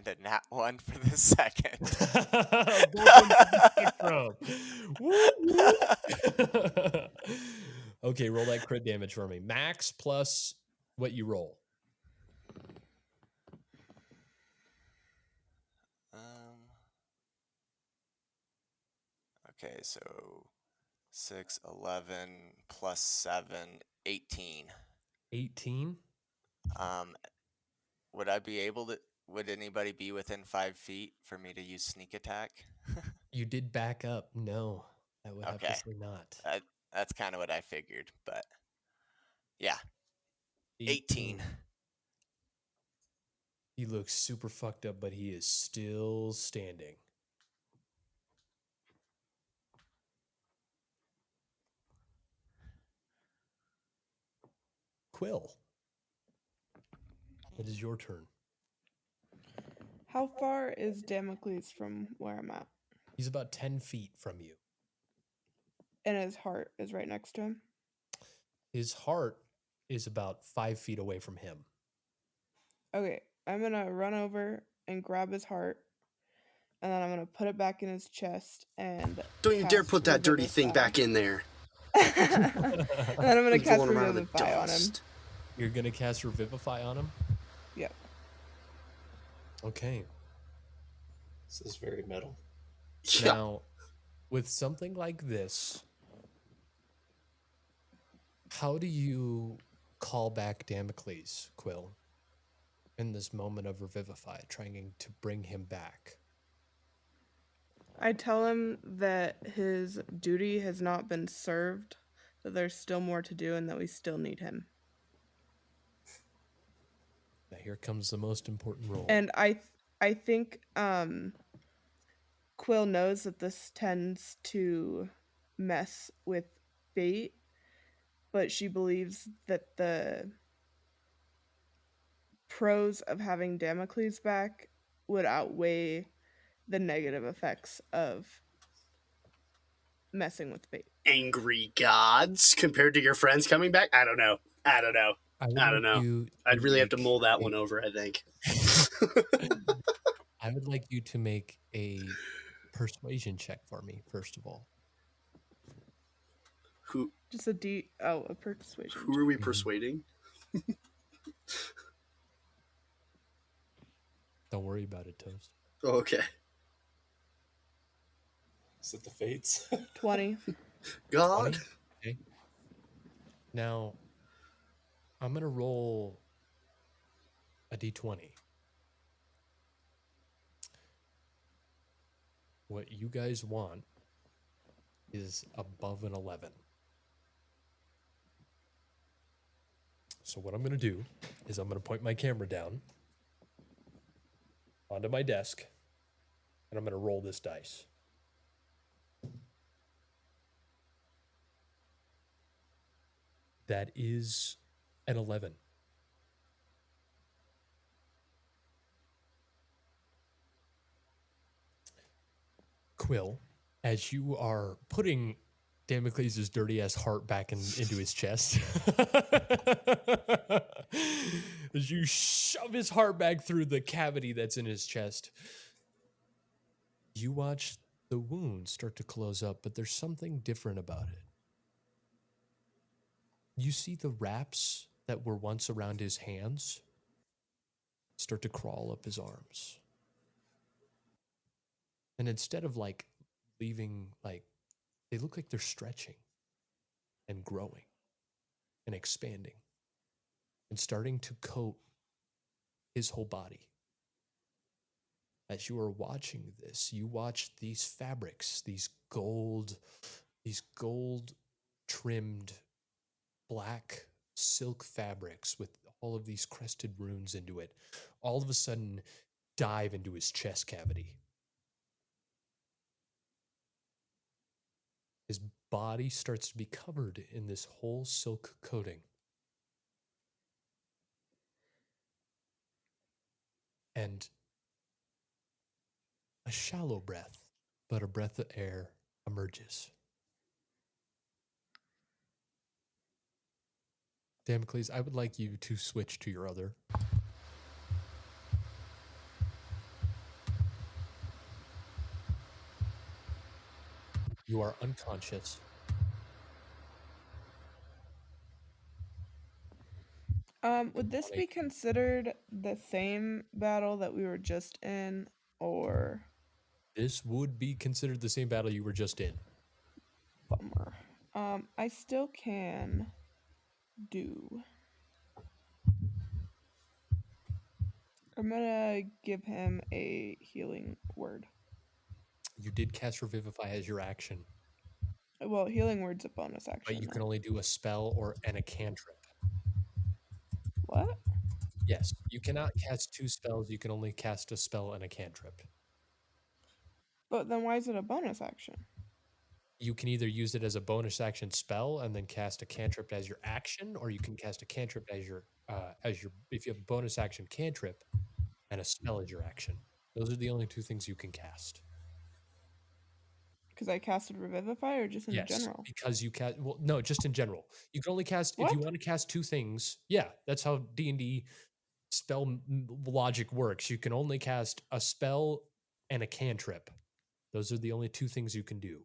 a nat 1 for the second. Both ends of the spectrum. Woo, woo. Okay, roll that crit damage for me. Max plus what you roll. Okay, so 6, 11 plus 7, 18. 18. Would I be able to? Would anybody be within 5 feet for me to use sneak attack? You did back up. No, I would have to Okay. say not. That's kind of what I figured, but yeah, 18. He looks super fucked up, but he is still standing. Quil, it is your turn. How far is Damcles from where I'm at? He's about 10 feet from you. And his heart is right next to him. His heart is about 5 feet away from him. Okay, I'm gonna run over and grab his heart, and then I'm gonna put it back in his chest and Don't you dare cast put that dirty Revivify. thing back in there. And then I'm gonna It's cast rolling around in the Revivify on him. dust. You're going to cast Revivify on him? Yep. Okay. This is very metal. Yeah. Now, with something like this, how do you call back Damcles, Quil, in this moment of Revivify, trying to bring him back? I tell him that his duty has not been served, that there's still more to do, and that we still need him. Now, here comes the most important role. And I think Quil knows that this tends to mess with fate, but she believes that the pros of having Damocles back would outweigh the negative effects of messing with fate. Angry gods compared to your friends coming back? I don't know. I don't know. I don't know. I'd really have to mull that one over, I think. I would like you to make a persuasion check for me, first of all. Who Just a persuasion. who are we persuading? Don't worry about it, Toast. Oh, okay. Is it the fates? 20. God. 20? Okay. Now, I'm going to roll a d20. What you guys want is above an 11. So what I'm going to do is I'm going to point my camera down onto my desk, and I'm going to roll this dice. That is an 11. Quil, as you are putting Damocles' dirty ass heart back into his chest, as you shove his heart back through the cavity that's in his chest, you watch the wound start to close up, but there's something different about it. You see the wraps that were once around his hands start to crawl up his arms. And instead of leaving, they look like they're stretching and growing and expanding and starting to coat his whole body. As you are watching this, you watch these fabrics, these gold trimmed black silk fabrics with all of these crested runes into it. All of a sudden, dive into his chest cavity. His body starts to be covered in this whole silk coating. And a shallow breath, but a breath of air emerges. Damcles, I would like you to switch to your other. You are unconscious. Would this be considered the same battle that we were just in, or This would be considered the same battle you were just in. bummer? I still can do. I'm gonna give him a healing word. You did cast Revivify as your action, Well, healing word's a bonus action. but you can though. only do a spell or a cantrip. What? Yes, you cannot cast two spells. You can only cast a spell and a cantrip. But then why is it a bonus action? You can either use it as a bonus action spell and then cast a cantrip as your action, or you can cast a cantrip as your if you have a bonus action cantrip and a spell as your action. Those are the only two things you can cast. Because I casted Revivify, or just in Yes, general? because you cast. Well, no, just in general. You can only cast if you What? want to cast two things. Yeah, that's how D&D spell logic works. You can only cast a spell and a cantrip. Those are the only two things you can do.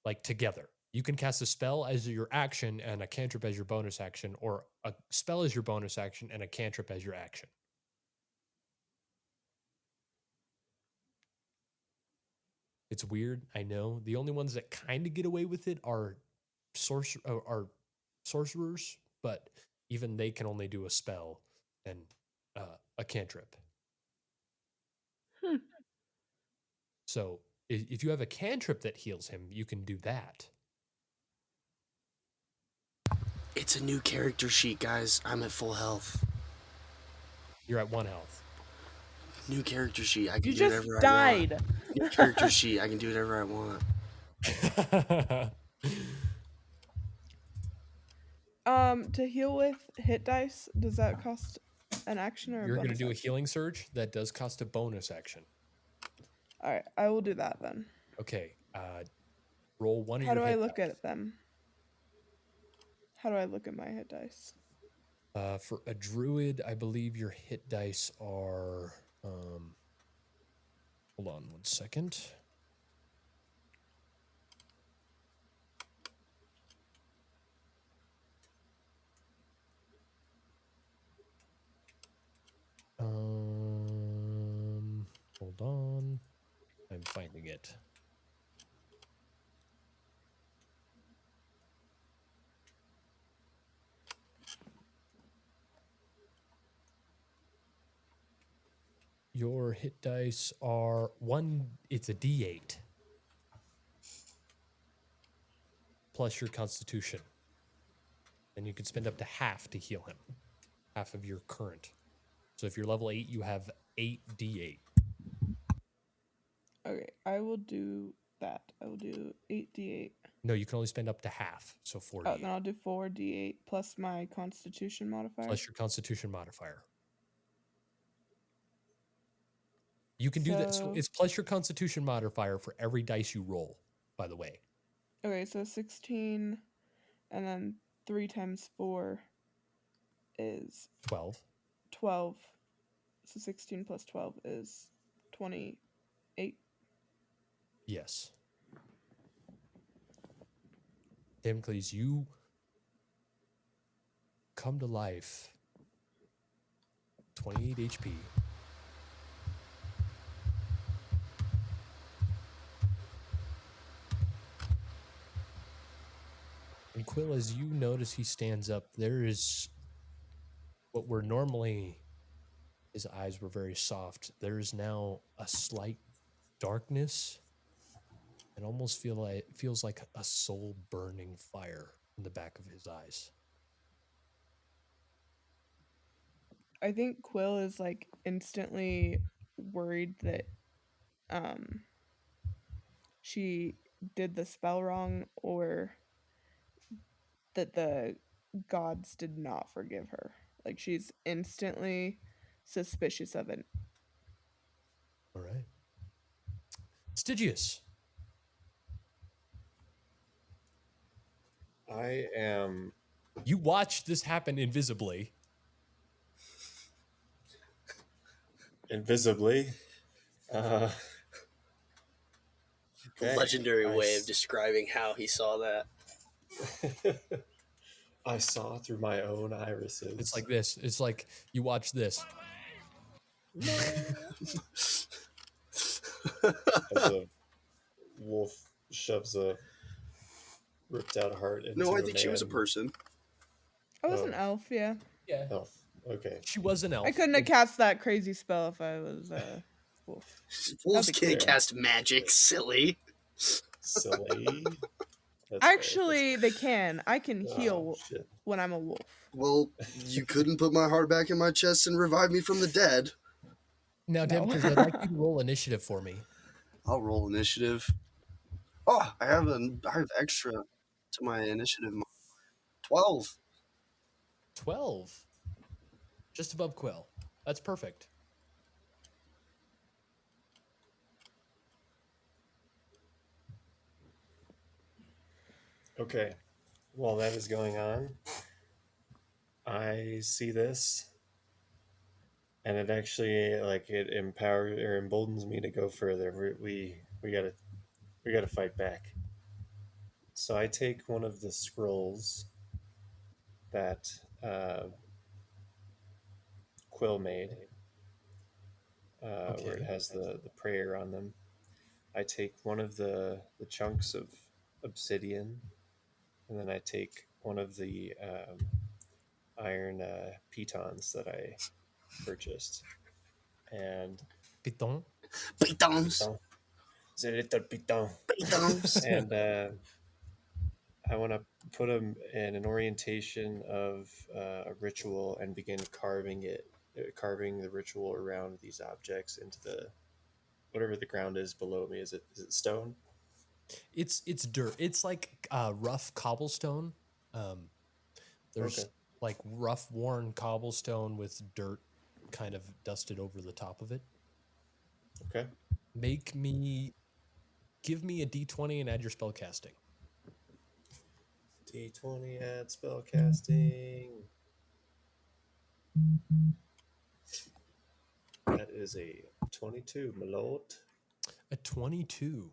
Like together. You can cast a spell as your action and a cantrip as your bonus action, or a spell as your bonus action and a cantrip as your action. It's weird, I know. The only ones that kind of get away with it are sorcerers, but even they can only do a spell and a cantrip. Hmm. So if you have a cantrip that heals him, you can do that. It's a new character sheet, guys. I'm at full health. You're at 1 health. New character sheet. I can You do just whatever I died. want. New character sheet. I can do whatever I want. To heal with hit dice, does that cost an action or a You're bonus going to do a action? healing surge. That does cost a bonus action. All right, I will do that then. Okay. Roll one of How your do I hit look dice. at them? How do I look at my hit dice? For a druid, I believe your hit dice are. Hold on 1 second. Hold on. I'm finding it. Your hit dice are it's a D8 plus your constitution. And you can spend up to half to heal him, half of your current. So if you're level 8, you have 8d8. Okay, I will do that. I will do 8d8. No, you can only spend up to half, so 4d8. Oh, then I'll do 4d8 plus my constitution modifier. Plus your constitution modifier. You can do that. So it's plus your constitution modifier for every dice you roll, by the way. Okay, so 16, and then 3 times 4 is 12. 12. So 16 plus 12 is 28. Yes. Damcles, you come to life. 28 HP. And Quil, as you notice he stands up, there is what were normally, his eyes were very soft. There is now a slight darkness and almost feels like a soul burning fire in the back of his eyes. I think Quill is like instantly worried that um she did the spell wrong, or that the gods did not forgive her. Like she's instantly suspicious of it. All right. Stygius. I am You watch this happen invisibly. invisibly. The Okay. legendary way of describing how he saw that. I saw through my own irises. It's like this. It's like you watch this. No. As a wolf shoves a ripped out heart into No, I a think she was a man. person. I was Oh. an elf, yeah. Yeah. Elf. Okay. She was an elf. I couldn't have cast that crazy spell if I was a wolf. Wolves That'd be can't cool. cast magic, silly. Silly. That's Actually, they can. I can right. heal Shit. when I'm a wolf. Well, you couldn't put my heart back in my chest and revive me from the dead. Now, No. Damcles, I'd like you to roll initiative for me. I'll roll initiative. Oh, I have extra to my initiative. 12. 12. Just above Quill. That's perfect. Okay. While that is going on, I see this, and it actually it empowers or emboldens me to go further. We gotta fight back. So I take one of the scrolls that Quill made, where it Okay. has the prayer on them. I take one of the chunks of obsidian, and then I take one of the iron pitons that I purchased, and Piton. Pitons. piton, the little piton, Pitons. and I want to put them in an orientation of a ritual and begin carving the ritual around these objects into the whatever the ground is below me. Is it stone? It's dirt. It's like rough cobblestone. There's Okay. like rough, worn cobblestone with dirt kind of dusted over the top of it. Okay. Give me a d20 and add your spell casting. D20 add spell casting. That is a 22, my lord. A 22.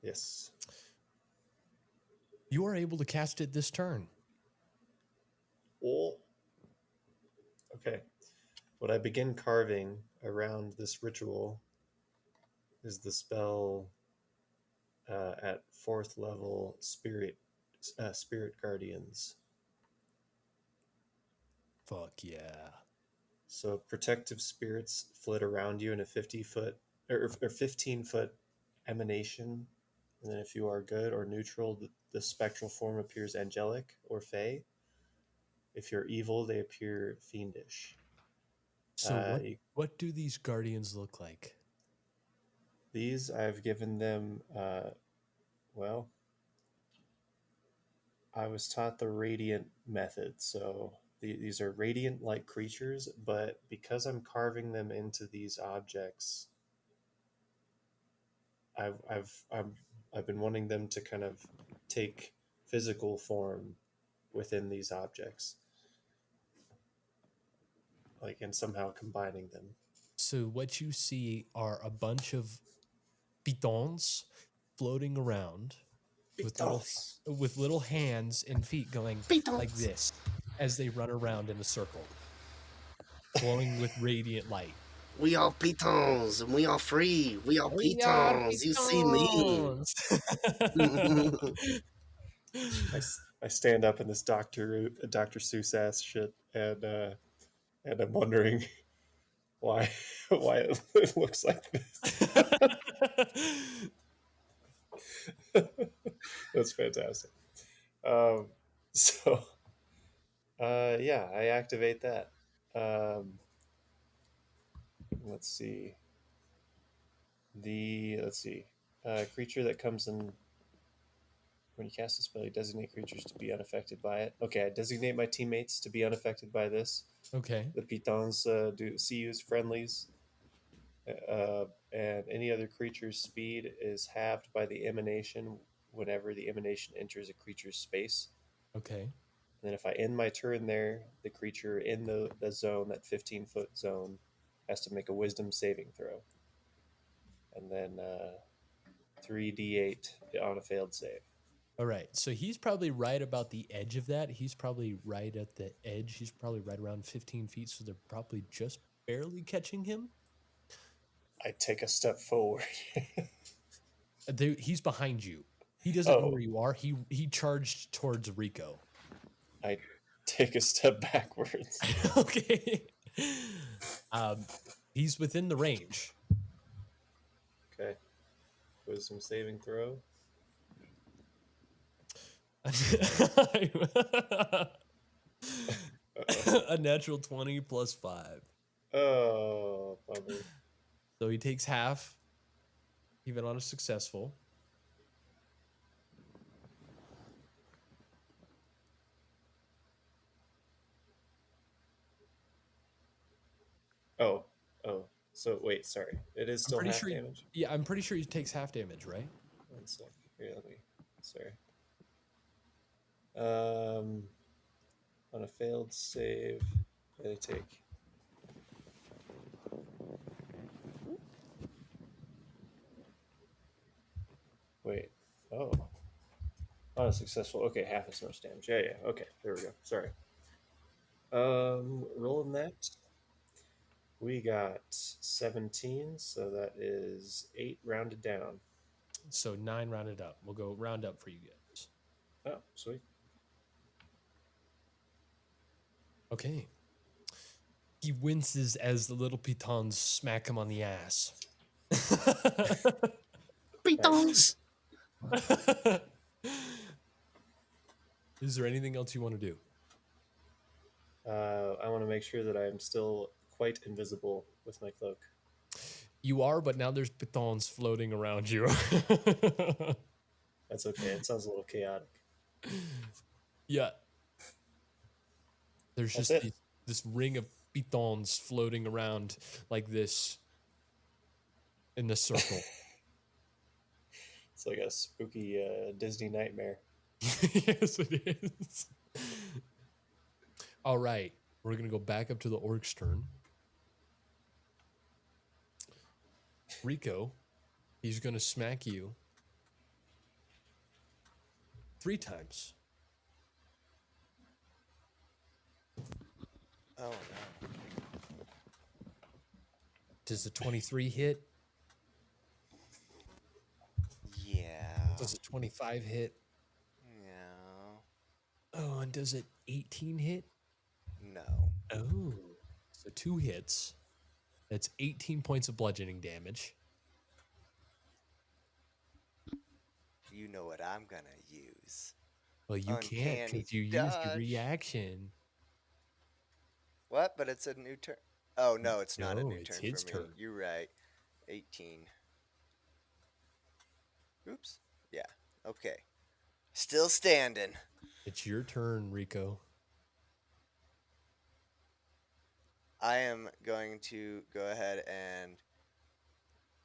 Yes. You are able to cast it this turn. Oh. Okay. What I begin carving around this ritual is the spell at 4th level spirit guardians. Fuck yeah. So protective spirits flit around you in a 50-foot or 15-foot emanation, and then if you are good or neutral, the spectral form appears angelic or fey. If you're evil, they appear fiendish. So what do these guardians look like? These I've given them. Well, I was taught the radiant method, so these are radiant-like creatures. But because I'm carving them into these objects, I've been wanting them to kind of take physical form within these objects, and somehow combining them. So what you see are a bunch of pitons floating around with little hands and feet going like this as they run around in a circle, glowing with radiant light. We are pitons and we are free. We are pitons. You see me. I stand up in this Dr. Seuss ass shit, and I'm wondering why it looks like this. That's fantastic. So yeah, I activate that. Um, let's see. Creature that comes in when you cast a spell, you designate creatures to be unaffected by it. Okay, I designate my teammates to be unaffected by this. Okay. The pitons do CU's friendlies, and any other creature's speed is halved by the emanation whenever the emanation enters a creature's space. Okay. And then if I end my turn there, the creature in the zone, that 15-foot zone, has to make a wisdom saving throw. And then 3d8 on a failed save. All right. So he's probably right about the edge of that. He's probably right at the edge. He's probably right around 15 feet. So they're probably just barely catching him. I take a step forward. He's behind you. He doesn't know Oh. where you are. He charged towards Rico. I take a step backwards. Okay. He's within the range. Okay. Wisdom saving throw. A natural 20 plus 5. Oh, bummer. So he takes half, even on a successful. Oh. So wait, sorry. It is still half damage? Yeah, I'm pretty sure he takes half damage, right? 1 sec. Here, sorry. On a failed save, I take. Wait. Oh. On a successful. Okay, half as much damage. Yeah. Okay, there we go. Sorry. Rolling that. We got 17, so that is 8 rounded down. So 9 rounded up. We'll go round up for you guys. Oh, sweet. Okay. He winces as the little pitons smack him on the ass. Pitons! Is there anything else you want to do? I want to make sure that I'm still quite invisible with my cloak. You are, but now there's pitons floating around you. That's okay. It sounds a little chaotic. Yeah. There's That's just it. this ring of pitons floating around like this in the circle. It's like a spooky Disney nightmare. Yes, it is. All right. We're going to go back up to the orc's turn. Rico, he's going to smack you 3 times. Oh no. Does the 23 hit? Yeah. Does a 25 hit? No. Oh, and does it 18 hit? No. Oh. So 2 hits. That's 18 points of bludgeoning damage. You know what I'm gonna use. Well, you can't Uncanny because you used your dodge. reaction. What? But it's a new turn. Oh no, it's not a No, new it's turn his for me. turn. You're right. 18. Oops. Yeah. Okay. Still standing. It's your turn, Rico. I am going to go ahead and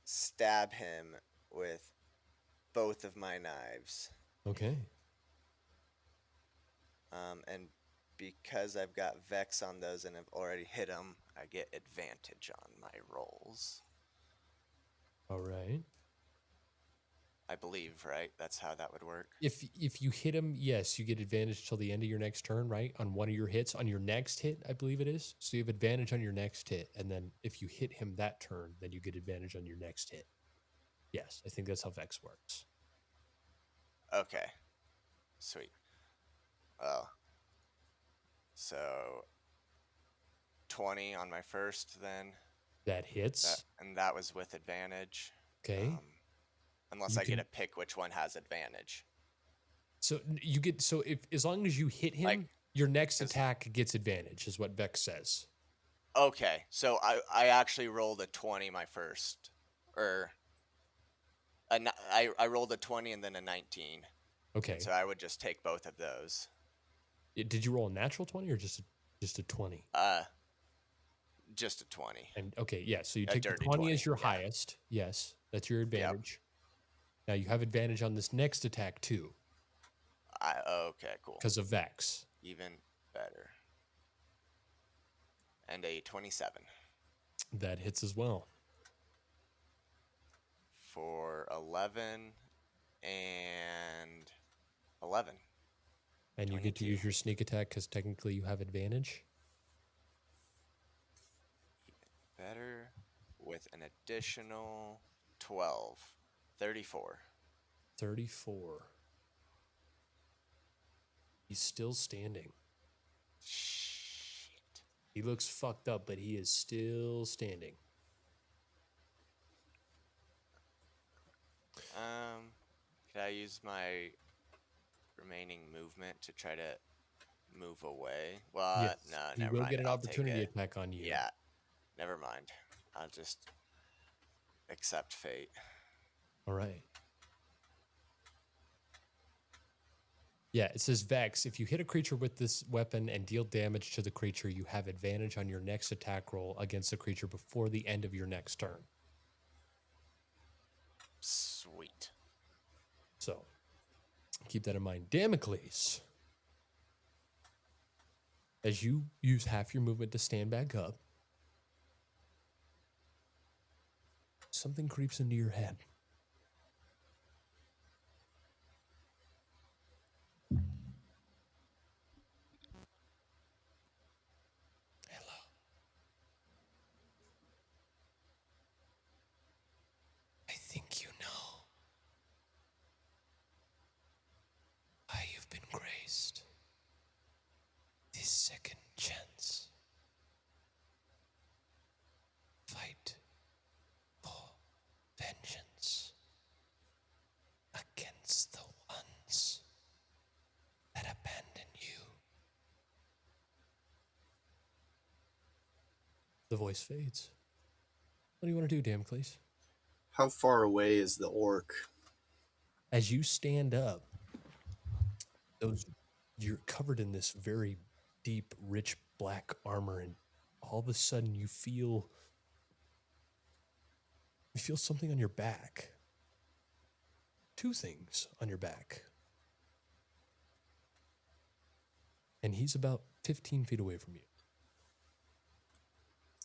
stab him with both of my knives. Okay. And because I've got Vex on those and have already hit him, I get advantage on my rolls. All right. I believe, right? That's how that would work. If you hit him, yes, you get advantage till the end of your next turn, right? On one of your hits, on your next hit, I believe it is. So you have advantage on your next hit, and then if you hit him that turn, then you get advantage on your next hit. Yes, I think that's how Vex works. Okay. Sweet. Well, so 20 on my first then. That hits. And that was with advantage. Okay. Unless I get to pick which one has advantage. So you get if as long as you hit him, Like, your next attack gets advantage, is what Vex says. Okay, so I actually rolled a 20 my first, or I rolled a 20 and then a 19. Okay. And so I would just take both of those. Did you roll a natural 20 or just a 20? Just a 20. And okay, yeah. So you A take the dirty 20 as 20, your yeah. highest. Yes, that's your advantage. Now you have advantage on this next attack too Okay, cool. because of Vex. Even better. And a 27 That hits as well. for 11 and 11. And you get to 22. use your sneak attack because technically you have advantage. Better with an additional 12. 34. 34. He's still standing. Shit. He looks fucked up, but he is still standing. Could I use my remaining movement to try to move away? Well, Yes, no, he never will mind. get an I'll take opportunity it. attack on you. Yeah, never mind. I'll just accept fate. All right. Yeah, it says Vex. If you hit a creature with this weapon and deal damage to the creature, you have advantage on your next attack roll against the creature before the end of your next turn. Sweet. So keep that in mind. Damcles, as you use half your movement to stand back up, something creeps into your head. Hello. I think you know why you've been graced this second chance. Fight for vengeance against the ones that abandon you. The voice fades. What do you want to do, Damcles? How far away is the orc? As you stand up, you're covered in this very deep, rich black armor, and all of a sudden you feel something on your back. Two things on your back. And he's about 15 feet away from you.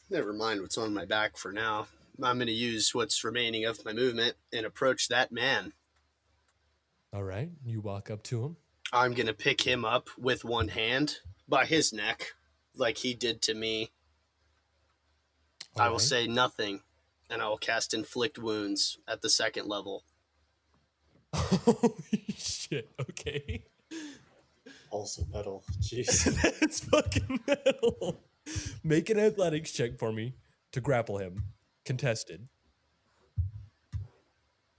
Never mind what's on my back for now. I'm going to use what's remaining of my movement and approach that man. All right, you walk up to him. I'm going to pick him up with one hand by his neck, like he did to me. I will say nothing, and I will cast Inflict Wounds at the second level. Holy shit, okay. Also metal. Jeez. That's fucking metal. Make an athletics check for me to grapple him. Contested.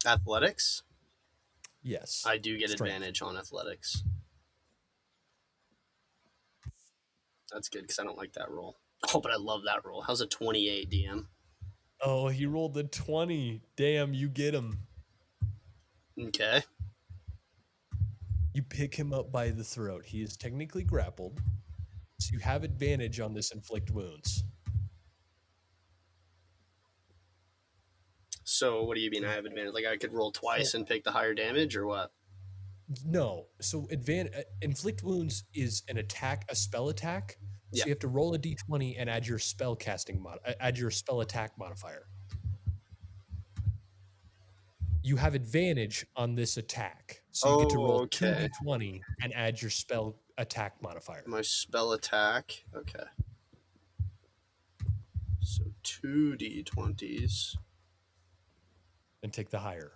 Athletics? Yes. I do get Strength. advantage on athletics. That's good because I don't like that roll. Oh, but I love that roll. How's a 28, DM? Oh, he rolled a 20. Damn, you get him. Okay. You pick him up by the throat. He is technically grappled, so you have advantage on this inflict wounds. So what do you mean I have advantage? Like I could roll twice and pick the higher damage or what? No. So inflict wounds is an attack, a spell attack. So Yeah. you have to roll a d20 and add your spell casting add your spell attack modifier. You have advantage on this attack. So you get to roll 2d20 and add your spell attack modifier. My spell attack. Okay. So 2d20s. And take the higher.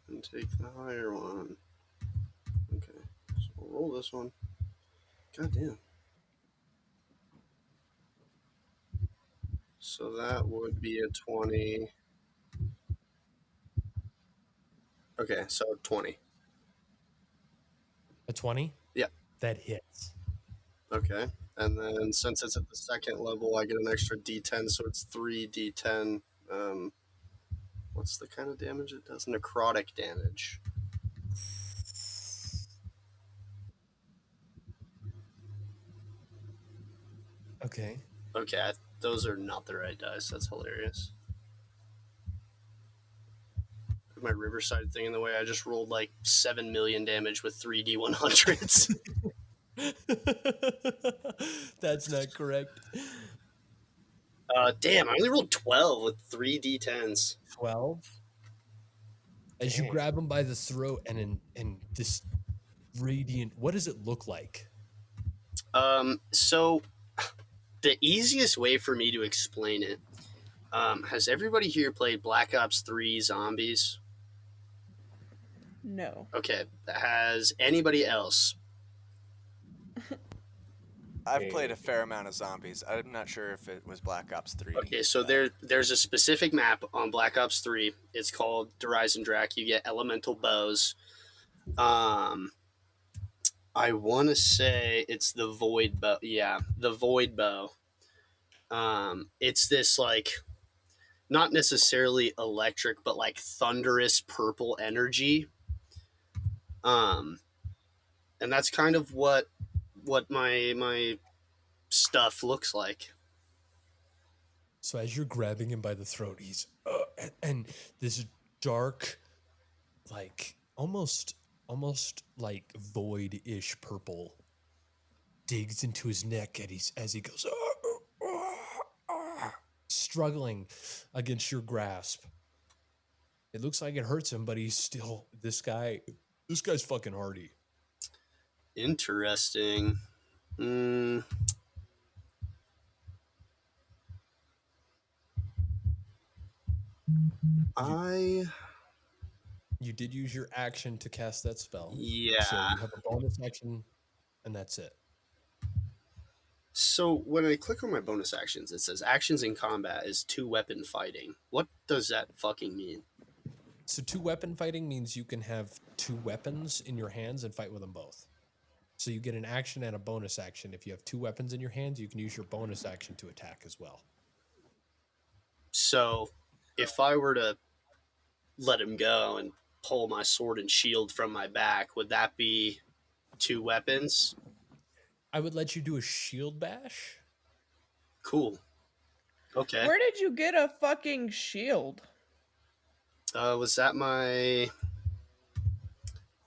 And take the higher one. Okay. So I'll roll this one. God damn. So that would be a 20. Okay, so 20. A 20? Yeah. That hits. Okay. And then since it's at the second level, I get an extra D10, so it's 3d10. What's the kind of damage it does? Necrotic damage. Okay. Okay, those are not the right dice. That's hilarious. My Riverside thing in the way, I just rolled like 7 million damage with 3d100s. That's not correct. Damn, I only rolled 12 with 3d10s. 12. As you Damn. grab him by the throat and this radiant, what does it look like? So the easiest way for me to explain it, has everybody here played Black Ops 3 Zombies? No. Okay, has anybody else? I've played a fair amount of zombies. I'm not sure if it was Black Ops 3. Okay, so there's a specific map on Black Ops 3. It's called Drak. You get elemental bows. I want to say it's the Void Bow. Yeah, the Void Bow. It's this like not necessarily electric, but like thunderous purple energy. And that's kind of what my stuff looks like. So as you're grabbing him by the throat, he's and this dark, like almost like void-ish purple digs into his neck, and as he goes struggling against your grasp. It looks like it hurts him, but he's still this guy's fucking hardy. Interesting. You did use your action to cast that spell. Yeah. So you have a bonus action, and that's it. So when I click on my bonus actions, it says actions in combat is 2-weapon fighting. What does that fucking mean? So 2-weapon fighting means you can have 2 weapons in your hands and fight with them both. So you get an action and a bonus action. If you have 2 weapons in your hands, you can use your bonus action to attack as well. So if I were to let him go and pull my sword and shield from my back, would that be 2 weapons? I would let you do a shield bash. Cool. Okay. Where did you get a fucking shield? Was that my...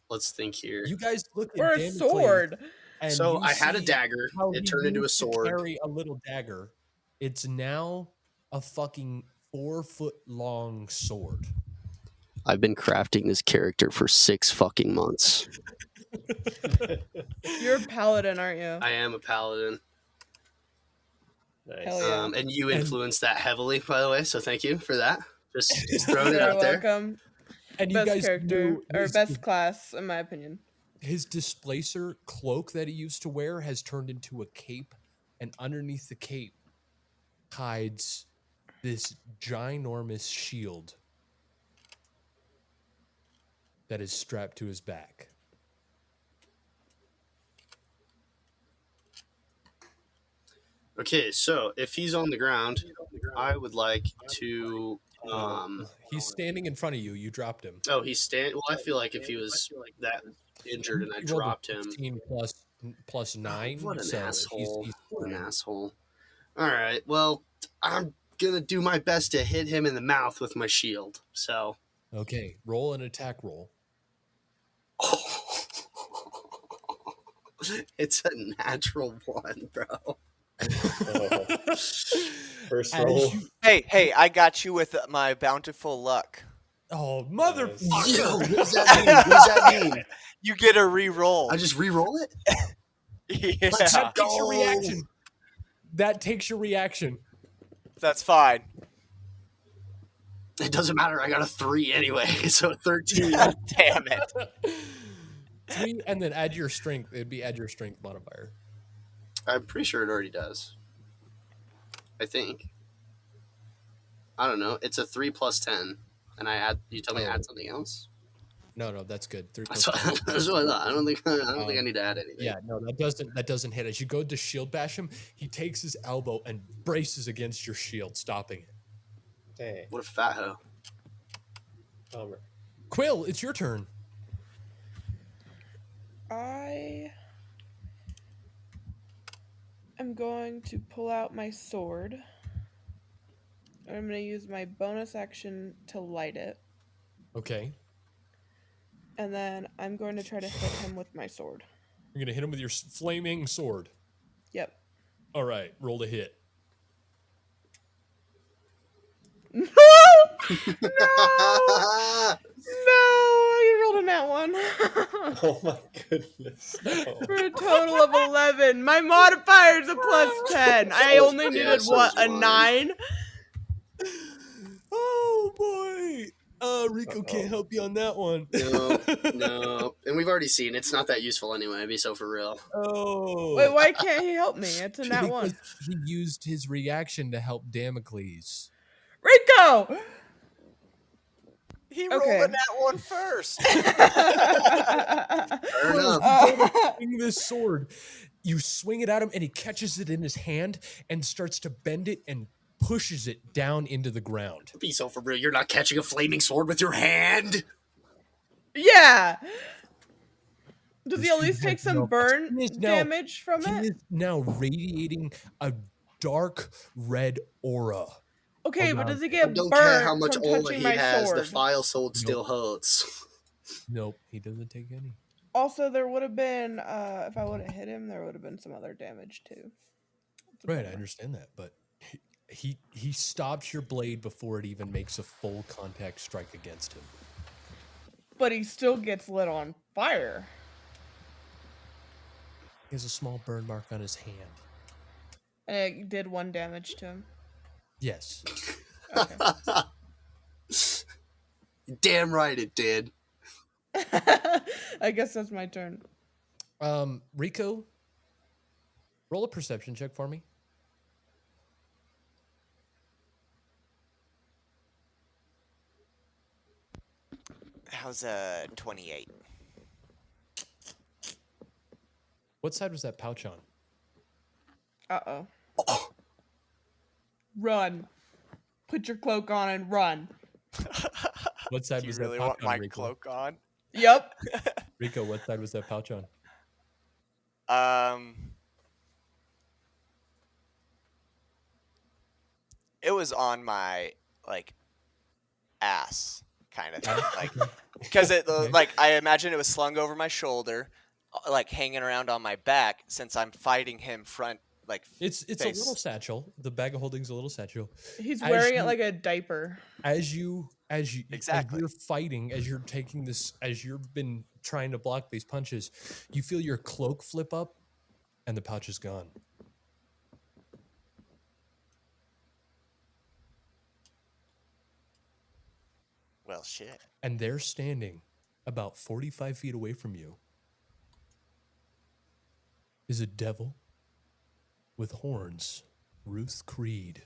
Let's think here. You guys look at Or a Damcles, sword? and So you I had a see dagger. how It he turned into a used to sword. carry a little dagger. It's now a fucking 4-foot-long sword. I've been crafting this character for 6 fucking months. You're a paladin, aren't you? I am a paladin. Nice. Hell yeah. And you influenced that heavily, by the way, so thank you for that. Just throwing it You're out there. welcome. And you Best guys character, knew or best class, in my opinion. his displacer cloak that he used to wear has turned into a cape, and underneath the cape hides this ginormous shield that is strapped to his back. Okay, so if he's on the ground, I would like to... He's standing in front of you. You dropped him. Oh, he's standing... Well, I feel like if he was that injured and I You rolled a dropped him... 16 plus 9. What an so asshole. He's What an fine. asshole. All right, well, I'm going to do my best to hit him in the mouth with my shield, so... Okay, roll an attack roll. It's a natural 1, bro. First As roll. Hey, I got you with my bountiful luck. Oh, motherfucker! Yo, what does that mean? What does that mean? You get a re-roll. I just re-roll it? Yeah, That takes your reaction. That takes your reaction. that's fine. It doesn't matter. I got a 3 anyway, so 13. Damn it. 3, and then add your strength. It'd be add your strength modifier. I'm pretty sure it already does. I think. I don't know. It's a 3 plus 10. And I add. You tell me to add something else? No, that's good. 3 That's plus what, 5. that's what I thought. I don't think I need to add anything. Yeah, no, that doesn't hit. As you go to shield bash him, he takes his elbow and braces against your shield, stopping it. Dang. What a fat hoe. Bummer. Quil, it's your turn. I am going to pull out my sword. I'm going to use my bonus action to light it. Okay. And then I'm going to try to hit him with my sword. You're going to hit him with your flaming sword. Yep. All right, roll to hit. No! No! I rolled a nat one. Oh my goodness. No. For a total of 11. My modifier is a +10. I only needed, so is a mine. 9? Oh, boy. Rico can't help you on that one. No. And we've already seen it's not that useful anyway, be so for real. Oh. Wait, why can't he help me? It's a nat Because 1. he used his reaction to help Damcles. Rico! He rolled Okay. a nat 1 first. Fair enough. Swing this sword. You swing it at him, and he catches it in his hand and starts to bend it and pushes it down into the ground. Be so for real. You're not catching a flaming sword with your hand. Yeah. Does he This at least dude take has some no- burn he is now- damage from He it? is now radiating a dark red aura. Okay, but around does he I get don't care how burnt much from aura touching he my has. sword? The file sword still hurts. Nope, he doesn't take any. Also, there would have been, if I would have hit him, there would have been some other damage too. It's a Right, I bummer. understand that, but he stops your blade before it even makes a full contact strike against him. But he still gets lit on fire. He has a small burn mark on his hand. And it did 1 damage to him. Yes. Okay. Damn right it did. I guess that's my turn. Rico, roll a perception check for me. How's 28? What side was that pouch on? Uh-oh. Oh, Run. Put your cloak on and run. What side Do you was really that pouch want on, my Rico? cloak on? Yep. Rico, what side was that pouch on? It was on my ass, kind of thing. Because it Okay. I imagine it was slung over my shoulder, hanging around on my back since I'm fighting him front. It's face. a little satchel. The bag of holding's a little satchel. He's As wearing it you- like a diaper. As Exactly. you're fighting, as you're taking this, as you've been trying to block these punches, you feel your cloak flip up, and the pouch is gone. Well, shit. And they're standing about 45 feet away from you is a devil with horns, Ruth Creed,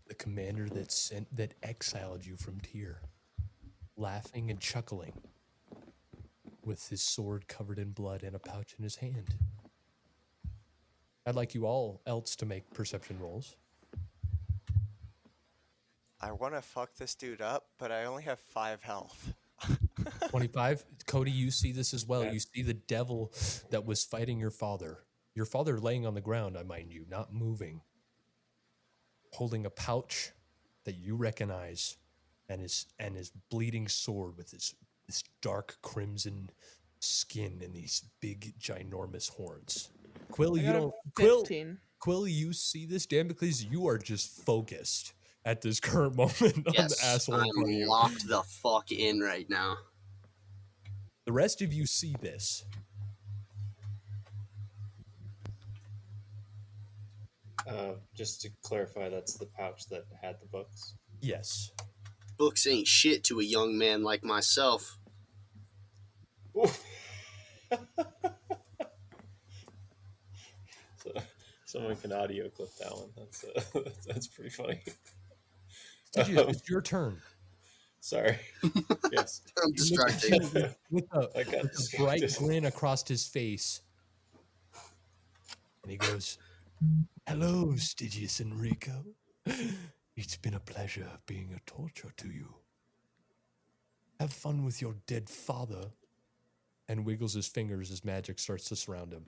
the commander that exiled you from Tyr, laughing and chuckling with his sword covered in blood and a pouch in his hand. I'd like you all else to make perception rolls. I want to fuck this dude up, but I only have 5 health. 25. Cody, you see this as well. Yeah. You see the devil that was fighting your father. Your father laying on the ground, I mind you, not moving, holding a pouch that you recognize, and his bleeding sword with this dark crimson skin and these big ginormous horns. Quill, I you got a don't. Quill, 15. Quill, you see this, Damcles. You are just focused at this current moment on the yes. asshole in front of I'm you. locked the fuck in right now. The rest of you see this. Just to clarify, that's the pouch that had the books. Yes. Books ain't shit to a young man like myself. So, someone can audio clip that one. That's pretty funny. Styigus, it's your turn. Sorry. Yes. I'm He looks at distracting. you with I got a bright distracted. grin across his face. And he goes, "Hello, Styigus and Rico. It's been a pleasure being a torture to you. Have fun with your dead father." And wiggles his fingers as magic starts to surround him.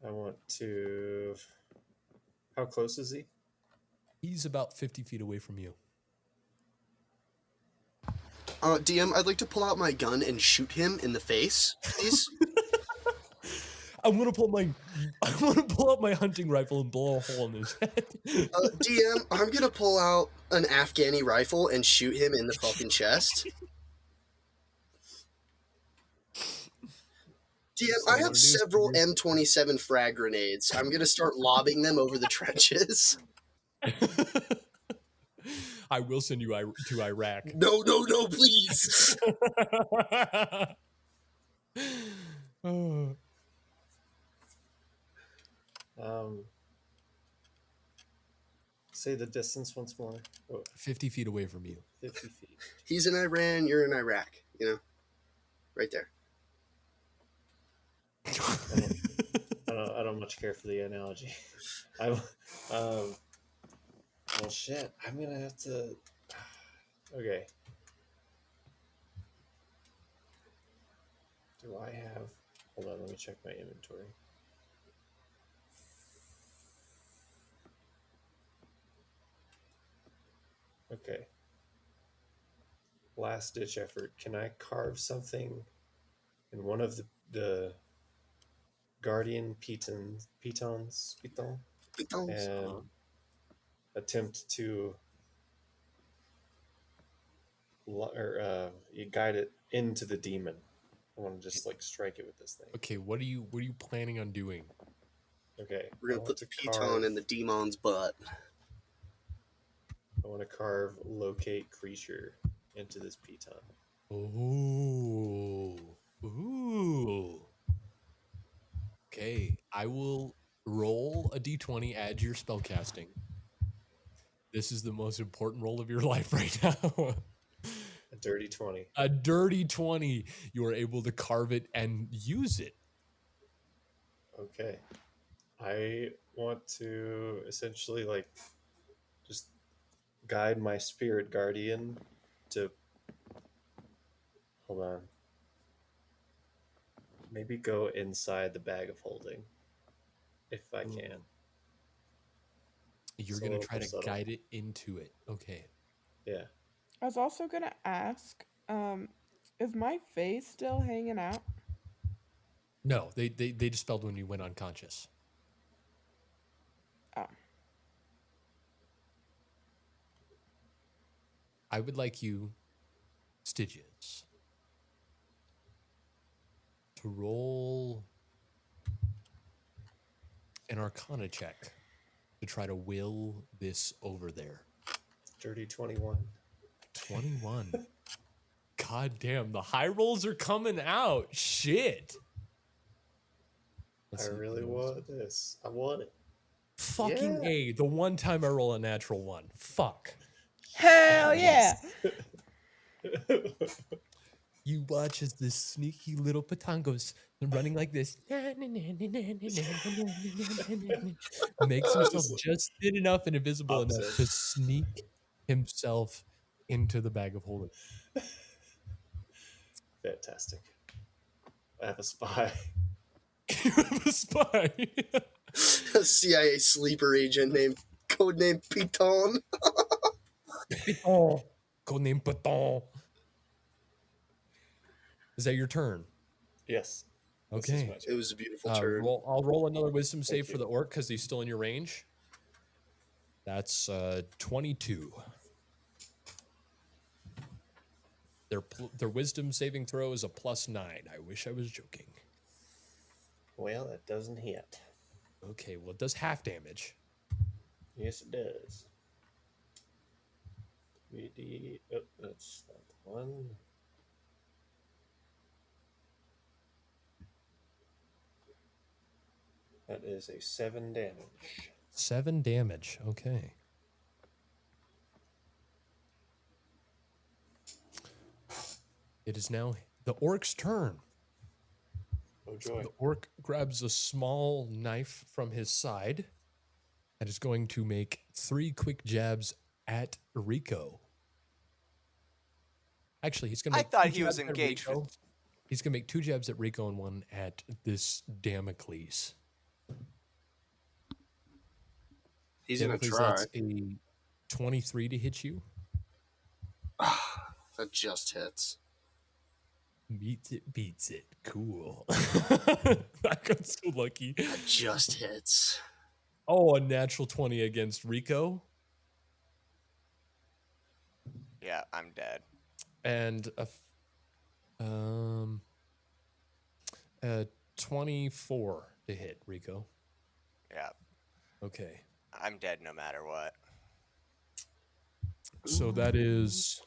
I want to. How close is he? He's about 50 feet away from you. DM, I'd like to pull out my gun and shoot him in the face, please. I want to pull out my hunting rifle and blow a hole in his head. DM, I'm gonna pull out an Afghani rifle and shoot him in the fucking chest. DM, So I what have it is, several figures- M27 frag grenades. I'm gonna start lobbing them over the trenches. I will send you to Iraq. No, please. Oh. Say the distance once more. Oh, 50 feet away from you. 50 feet. He's in Iran, you're in Iraq. You know, right there. I don't much care for the analogy. Well, shit. I'm gonna have to. Okay. Do I have? Hold on. Let me check my inventory. Okay. Last ditch effort. Can I carve something in one of the guardian pitons, and attempt to you guide it into the demon? I want to just like strike it with this thing. Okay, what are you planning on doing? We're Okay. I gonna want put the to piton carve. in the demon's butt. I want to carve locate creature into this piton. Ooh. Ooh. Okay, I will roll a d20, add to your spellcasting. This is the most important roll of your life right now. A dirty 20. A dirty 20. You are able to carve it and use it. Okay. I want to essentially like just guide my spirit guardian to hold on. Maybe go inside the bag of holding if I can. You're It's a going to little try to subtle. guide it into it. Okay. Yeah. I was also gonna ask, is my face still hanging out? No, they dispelled when you went unconscious. Oh. I would like you, Styigus, to roll an Arcana check to try to will this over there. Dirty 21. 21. God damn, the high rolls are coming out. Shit. Let's I see, really rolls. want this. I want it. Fucking Yeah. A, the one time I roll a natural one. Fuck. Hell yeah! You watch as this sneaky little Patangos running like this. Makes himself just thin enough and invisible Pops enough in. to sneak himself into the bag of holding. Fantastic. I have a spy. You have a spy. A CIA sleeper agent named codename Piton. Piton. Codename Piton. Is that your turn? Yes. This is Okay. my turn. It was a beautiful turn. I'll roll another wisdom save for you. the orc because he's still in your range. That's 22. Their wisdom saving throw is a +9. I wish I was joking. Well, that doesn't hit. Okay, well, it does half damage. Yes, it does. 3D. Oh, that's not the one. That is a 7 damage. 7 damage. Okay. It is now the orc's turn. Oh joy. The orc grabs a small knife from his side and is going to make 3 quick jabs at Rico. Actually, he's going to I make thought 2 he was jabs at engaged Rico. with. He's going to make 2 jabs at Rico and 1 at this Damcles. He's gonna Damcles, try. that's a 23 to hit you. That just hits. Beats it. Cool. I got so lucky. That just hits. Oh, a natural 20 against Rico. Yeah, I'm dead. And a 24 to hit, Rico. Yeah, Okay. I'm dead no matter what. So that is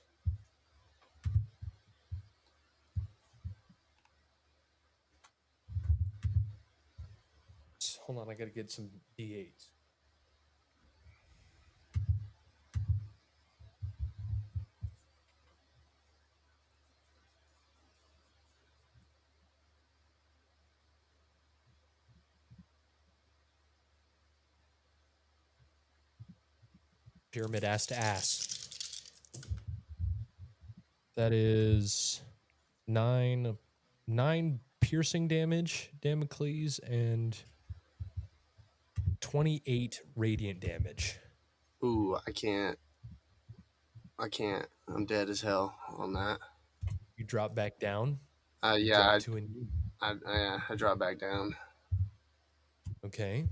hold on, I gotta get some D8s. Pyramid ass to ass. That is 9 piercing damage, Damocles, and 28 radiant damage. Ooh, I can't. I'm dead as hell on that. You drop back down. You Yeah, drop to a knee. I drop back down. Okay.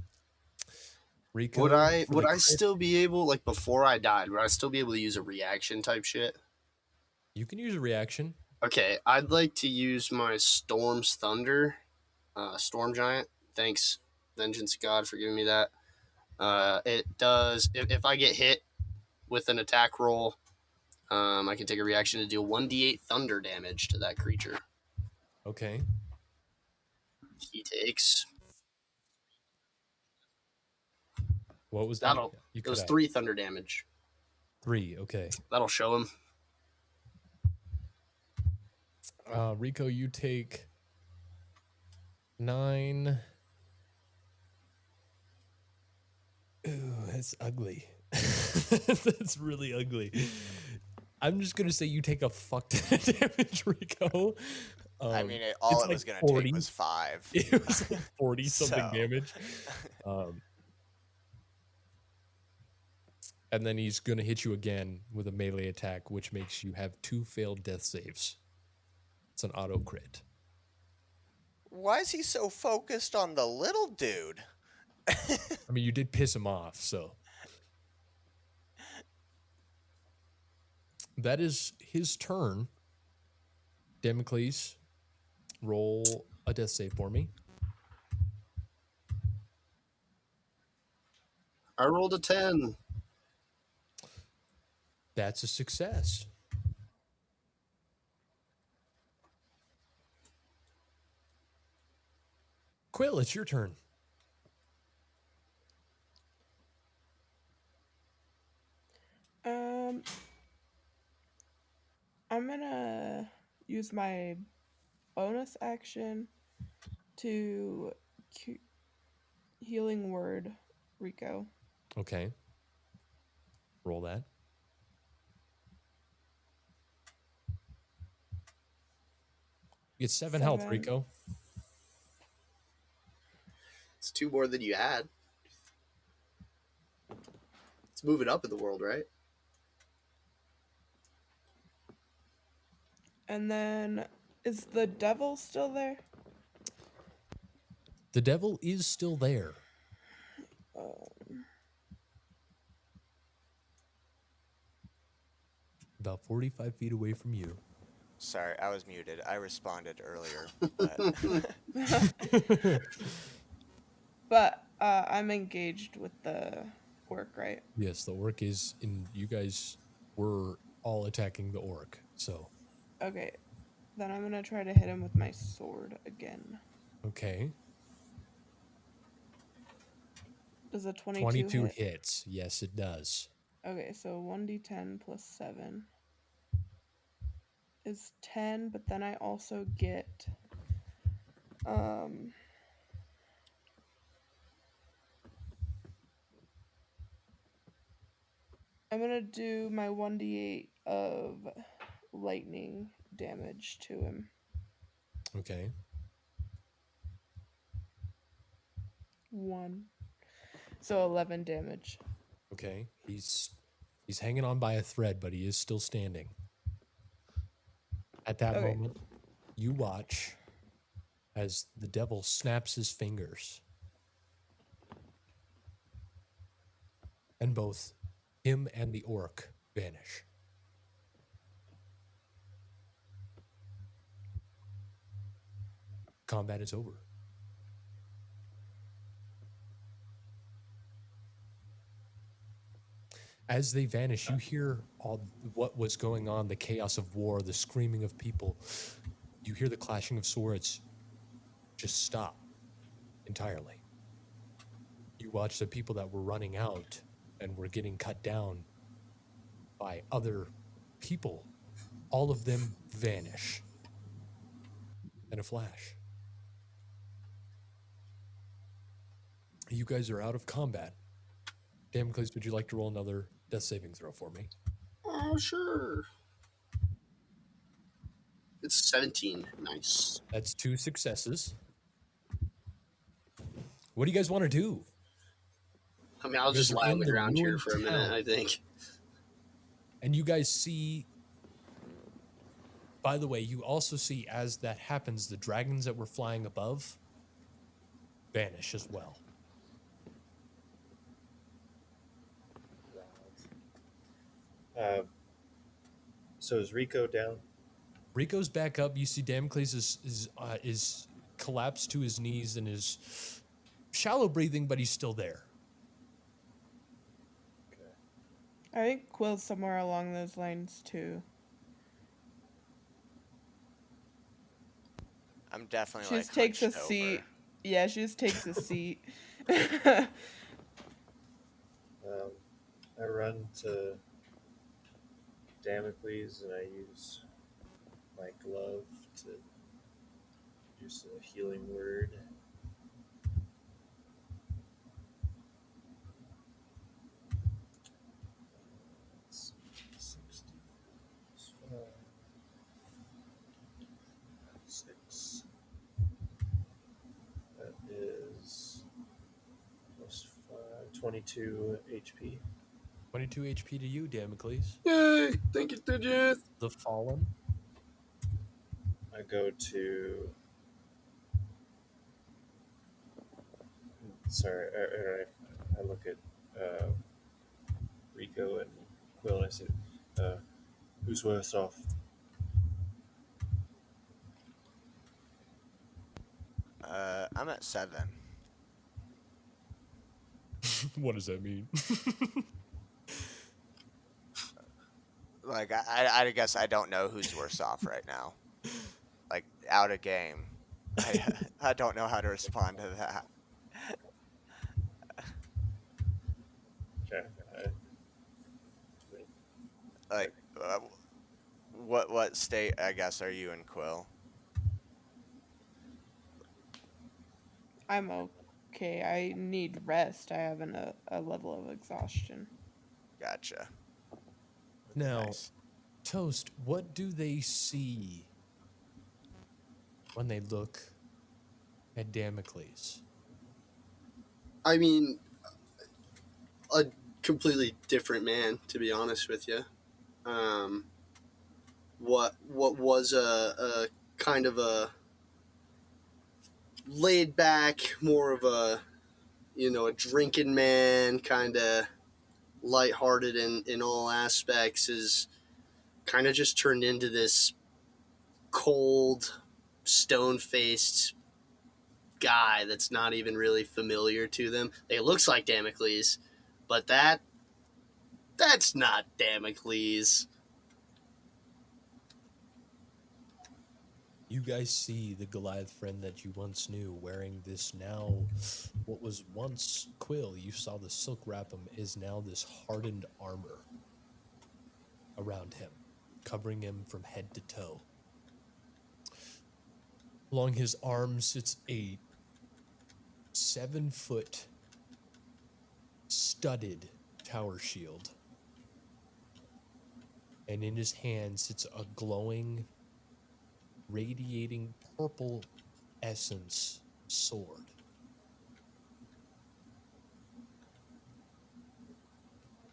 Rico, Would I for the crit, still be able, like before I died, would I still be able to use a reaction type shit? you can use a reaction. Okay, I'd like to use my Storm's Thunder, Storm Giant. Thanks, Vengeance God, for giving me that. It does, if I get hit with an attack roll, I can take a reaction to deal 1d8 thunder damage to that creature. Okay. He takes. What was that? It was 3 thunder damage. 3, okay. That'll show him. Rico, you take 9. Ooh, that's ugly. That's really ugly. I'm just gonna say you take a fuck ton of damage, Rico. I mean, all it's it was like going to 40. take was 5. It was like 40 something So. damage. And then he's gonna hit you again with a melee attack, which makes you have 2 failed death saves. It's an auto crit. Why is he so focused on the little dude? I mean, you did piss him off, so. That is his turn. Damocles, roll a death save for me. I rolled a 10. That's a success. Quil, it's your turn. I'm gonna use my bonus action to healing word Rico. Okay. Roll that. You get 7 health, Rico. It's 2 more than you had. It's moving up in the world, right? And then, is the devil still there? The devil is still there. About 45 feet away from you. Sorry, I was muted. I responded earlier. But, but I'm engaged with the orc, right? Yes, the orc is in. You guys were all attacking the orc, so. Okay, then I'm gonna try to hit him with my sword again. Okay. Does a 22 22 hit? hits. Yes, it does. Okay, so 1d10 plus 7 is 10, but then I also get I'm gonna do my 1d8 of lightning damage to him. Okay. 1. So 11 damage. Okay. He's hanging on by a thread, but he is still standing. At that Okay. moment, you watch as the devil snaps his fingers. And both him and the orc vanish. Combat is over. As they vanish, you hear all what was going on, the chaos of war, the screaming of people. You hear the clashing of swords just stop entirely. You watch the people that were running out and were getting cut down by other people. All of them vanish in a flash. You guys are out of combat. Damcles, would you like to roll another death saving throw for me? Oh, sure. It's 17. Nice. That's 2 successes. What do you guys want to do? I mean, I'll You guys just are lie on in the the ground here ruined for a minute, town. I think. And you guys see, by the way, you also see as that happens, the dragons that were flying above vanish as well. So is Rico down? Rico's back up. You see Damcles is collapsed to his knees and is shallow breathing, but he's still there. I think Quill's somewhere along those lines too. I'm definitely She like just takes a hunched seat. over. Yeah, she just takes a seat. I run to Damocles and I use my glove to use a healing word. Let's see, 60 plus 5, 6. That is plus 5, 22 HP. 22 HP to you, Damcles. Yay! Thank you, Digit. The Fallen. I go to. Sorry, I look at Rico and Quil and I say, who's worse off? I'm at 7. What does that mean? Like I guess I don't know who's worse off right now. Like out of game. I don't know how to respond to that. Okay. Like what state I guess are you in, Quill? I'm okay. I need rest. I have a level of exhaustion. Gotcha. Now, Nice. Toast, what do they see when they look at Damocles? I mean, a completely different man, to be honest with you. What was a kind of a laid back, more of a a drinking man, kind of lighthearted in all aspects, is kind of just turned into this cold, stone-faced guy that's not even really familiar to them. It looks like Damocles, but that's not Damocles. You guys see the Goliath friend that you once knew wearing this now, what was once Quill, you saw the silk wrap him, is now this hardened armor around him, covering him from head to toe. Along his arms sits a 7-foot studded tower shield. And in his hand sits a glowing, radiating purple essence sword.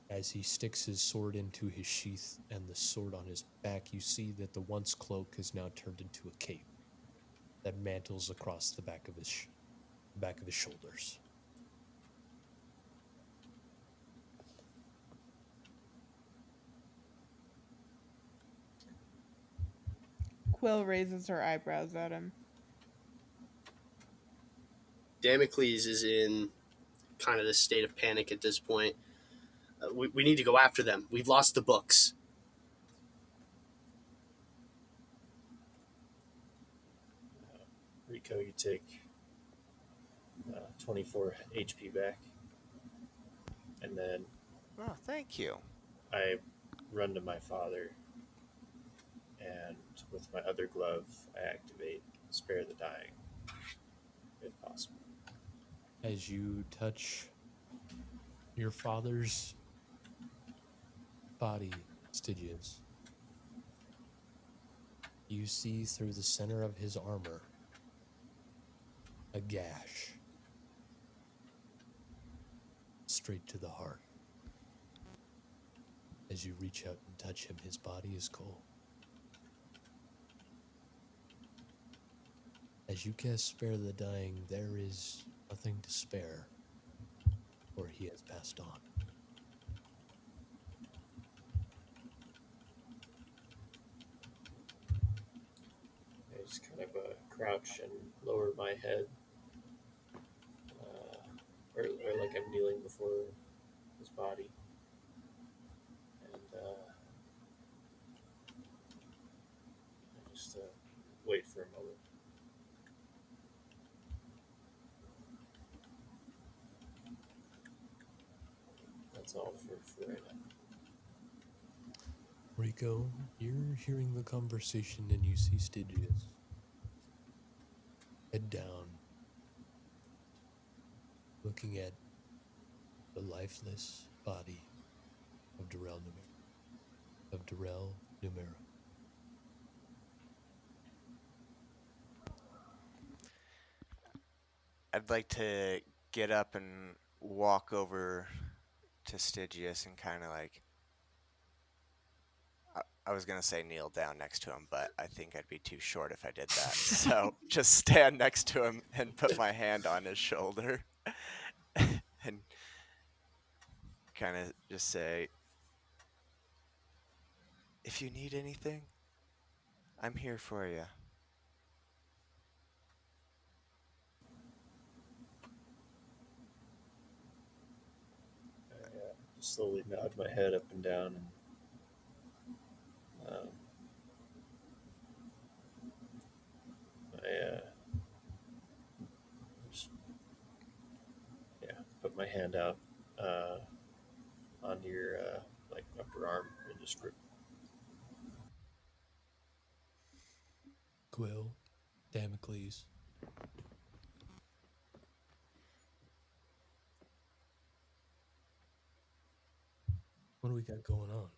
As he sticks his sword into his sheath and the sword on his back, you see that the once cloak has now turned into a cape that mantles across the back of his shoulders. Quill raises her eyebrows at him. Damocles is in kind of this state of panic at this point. We need to go after them. We've lost the books. Rico, you take 24 HP back. And then Oh, thank you. I run to my father, and with my other glove, I activate Spare the Dying, if possible. As you touch your father's body, Styigus, you see through the center of his armor a gash straight to the heart. As you reach out and touch him, his body is cold. As you cast Spare the Dying, there is nothing to spare, for he has passed on. I just kind of crouch and lower my head, or like I'm kneeling before his body, and I just wait for a moment. That's all for right now. Rico, you're hearing the conversation and you see Styigus head down, looking at the lifeless body of Darrell Numero. I'd like to get up and walk over to Styigus and kind of like. I was going to say kneel down next to him, but I think I'd be too short if I did that. So just stand next to him and put my hand on his shoulder and kind of just say, if you need anything, I'm here for you. I just slowly nod my head up and down, and I just put my hand out on your like upper arm and just grip. Quill, Damocles. What do we got going on?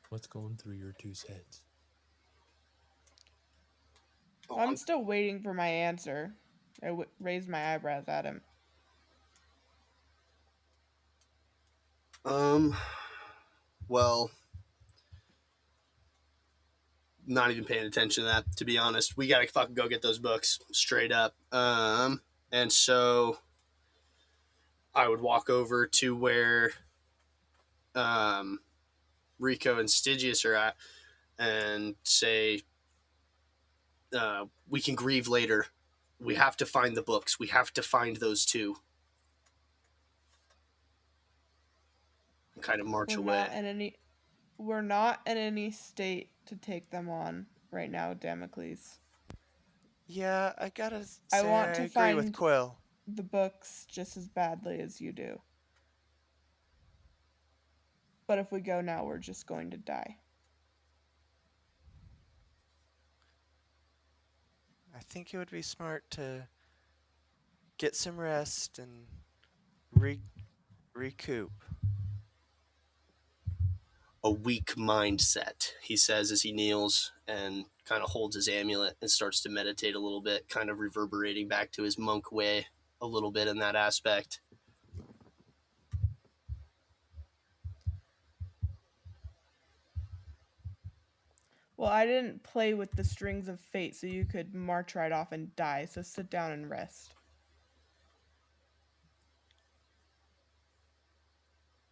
What's going through your two's heads? I'm still waiting for my answer. I raised my eyebrows at him. Well, not even paying attention to that, to be honest. We gotta fucking go get those books, straight up. And so I would walk over to where Rico and Styigus are at and say, we can grieve later. We have to find the books. We have to find those two. kind of march We're away. not in any we're not in any state to take them on right now, Damocles. Yeah, I gotta I say want I to agree with find Quill. the books just as badly as you do. But if we go now, we're just going to die. I think it would be smart to get some rest and recoup. A weak mindset, he says as he kneels and kind of holds his amulet and starts to meditate a little bit, kind of reverberating back to his monk way a little bit in that aspect. Well, I didn't play with the strings of fate so you could march right off and die, so sit down and rest.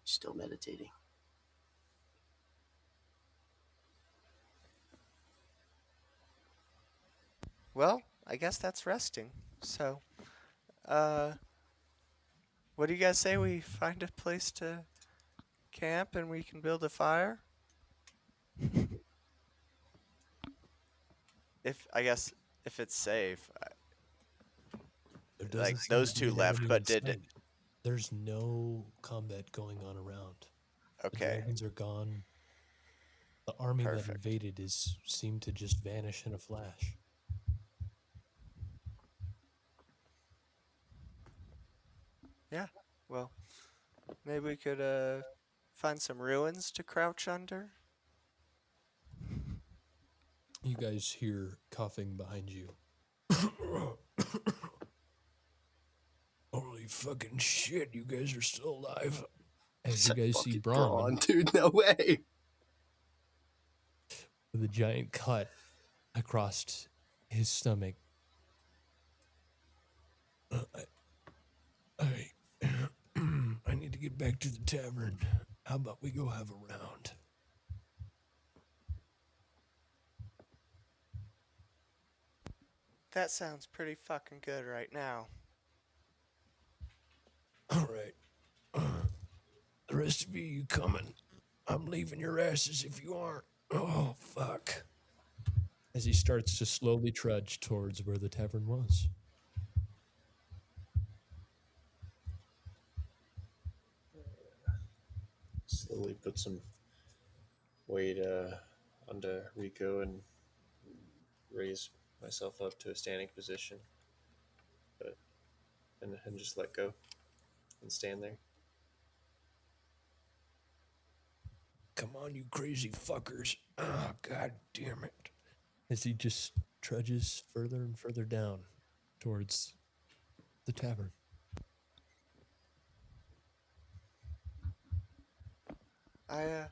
Still meditating. Well, I guess that's resting. So, uh, what do you guys say we find a place to camp and we can build a fire? If I guess if it's safe, There like doesn't seem those to be two an left, enemy in but did sight. There's no combat going on around. The okay, dragons are gone. The army that perfect. invaded seemed to just vanish in a flash. Yeah. Well, maybe we could find some ruins to crouch under. You guys hear coughing behind you. Holy fucking shit, you guys are still alive. As you guys see Fucking Braun brawn, dude, no way. with a giant cut across his stomach. I, I need to get back to the tavern. How about we go have a round? That sounds pretty fucking good right now. All right. The rest of you coming? I'm leaving your asses if you aren't. Oh, fuck. As he starts to slowly trudge towards where the tavern was. Slowly put some weight onto Rico and raise myself up to a standing position, but and just let go and stand there. Come on, you crazy fuckers. Oh, god damn it. As he just trudges further and further down towards the tavern. I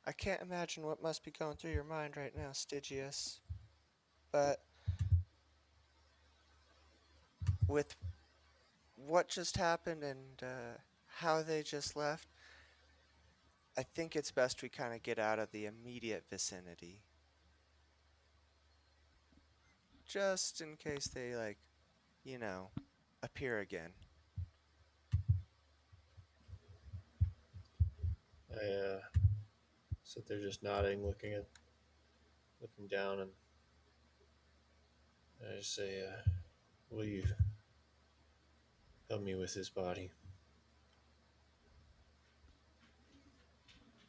I can't imagine what must be going through your mind right now, Stygius. But with what just happened and how they just left, I think it's best we kind of get out of the immediate vicinity. Just in case they, like, you know, appear again. I sit there just nodding, looking down, and I just say, "Will you help me with his body?"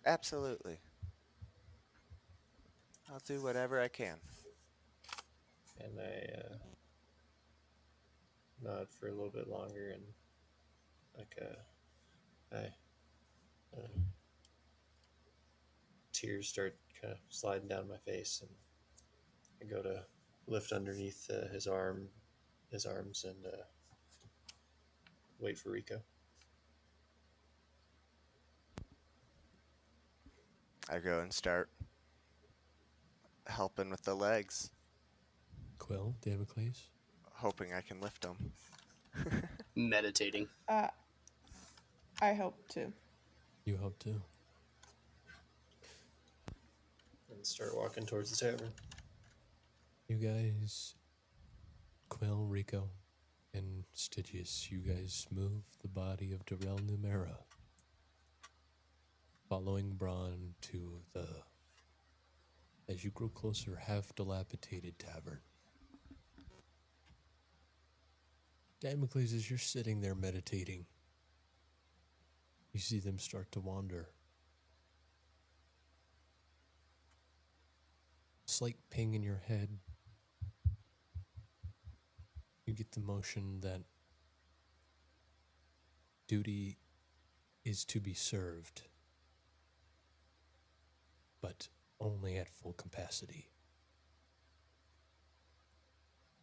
Absolutely. I'll do whatever I can. And I nod for a little bit longer, and like uh, tears start kind of sliding down my face, and I go to lift underneath his arms, and wait for Rico. I go and start helping with the legs, Quill, Damocles. hoping I can lift them. Meditating. I hope to. You help too. And start walking towards the tavern. You guys, Quill, Rico, and Stygius, you guys move the body of Darrell Numera following Bron to the, as you grow closer, half dilapidated tavern. Damcles, as you're sitting there meditating, you see them start to wander. Slight ping in your head. You get the motion that duty is to be served, but only at full capacity.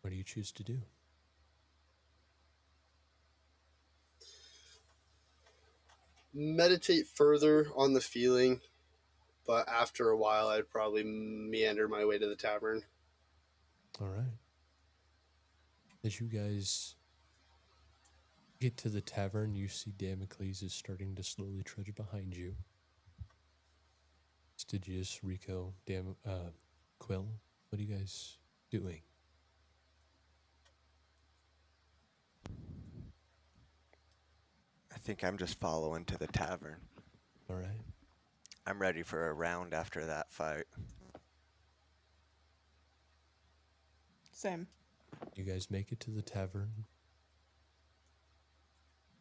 What do you choose to do? Meditate further on the feeling, but after a while, I'd probably meander my way to the tavern. All right. As you guys get to the tavern, you see Damcles is starting to slowly trudge behind you. Styigus, Rico, Quil, what are you guys doing? I think I'm just following to the tavern. All right. I'm ready for a round after that fight. Same. You guys make it to the tavern.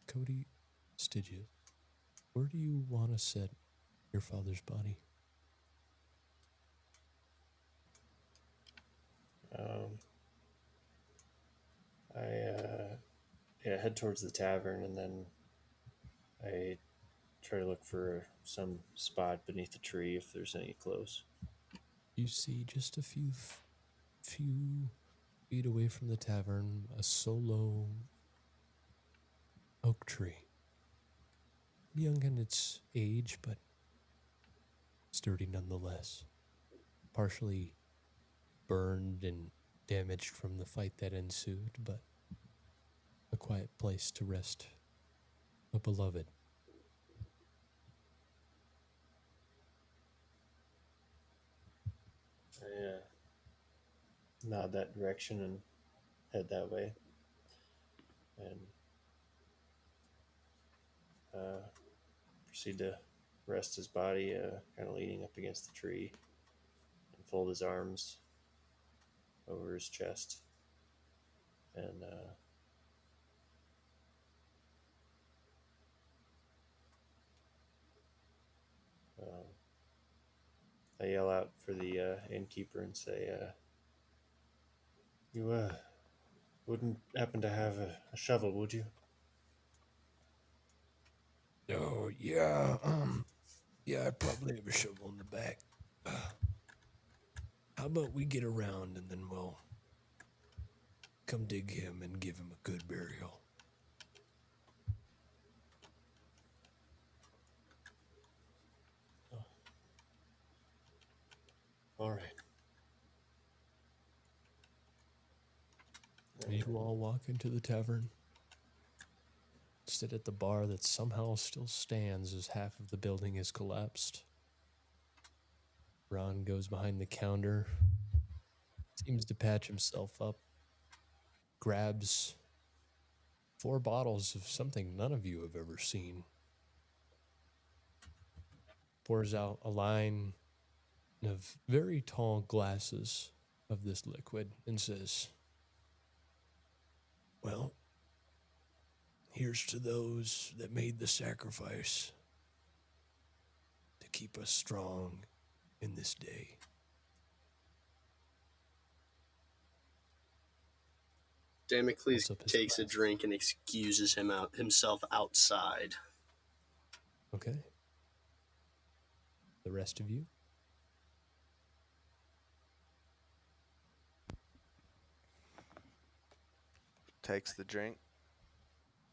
Cody, Styigus, where do you want to set your father's body? I head towards the tavern, and then I try to look for some spot beneath a tree if there's any close. You see just a few feet away from the tavern a solo oak tree. Young in its age, but sturdy nonetheless. Partially burned and damaged from the fight that ensued, but a quiet place to rest a beloved. I nod that direction and head that way, and proceed to rest his body, kind of leaning up against the tree, and fold his arms over his chest, and I yell out for the innkeeper and say, "You wouldn't happen to have a shovel, would you?" Oh, yeah, yeah, I probably have a shovel in the back. How about we get around and then we'll come dig him and give him a good burial? Oh. All right. You all walk into the tavern, sit at the bar that somehow still stands as half of the building has collapsed. Ron goes behind the counter, seems to patch himself up, grabs 4 bottles of something none of you have ever seen, pours out a line of very tall glasses of this liquid and says, "Well, here's to those that made the sacrifice to keep us strong in this day." Damocles Up his takes a glass. drink and excuses himself outside. Okay. The rest of you? Takes the drink.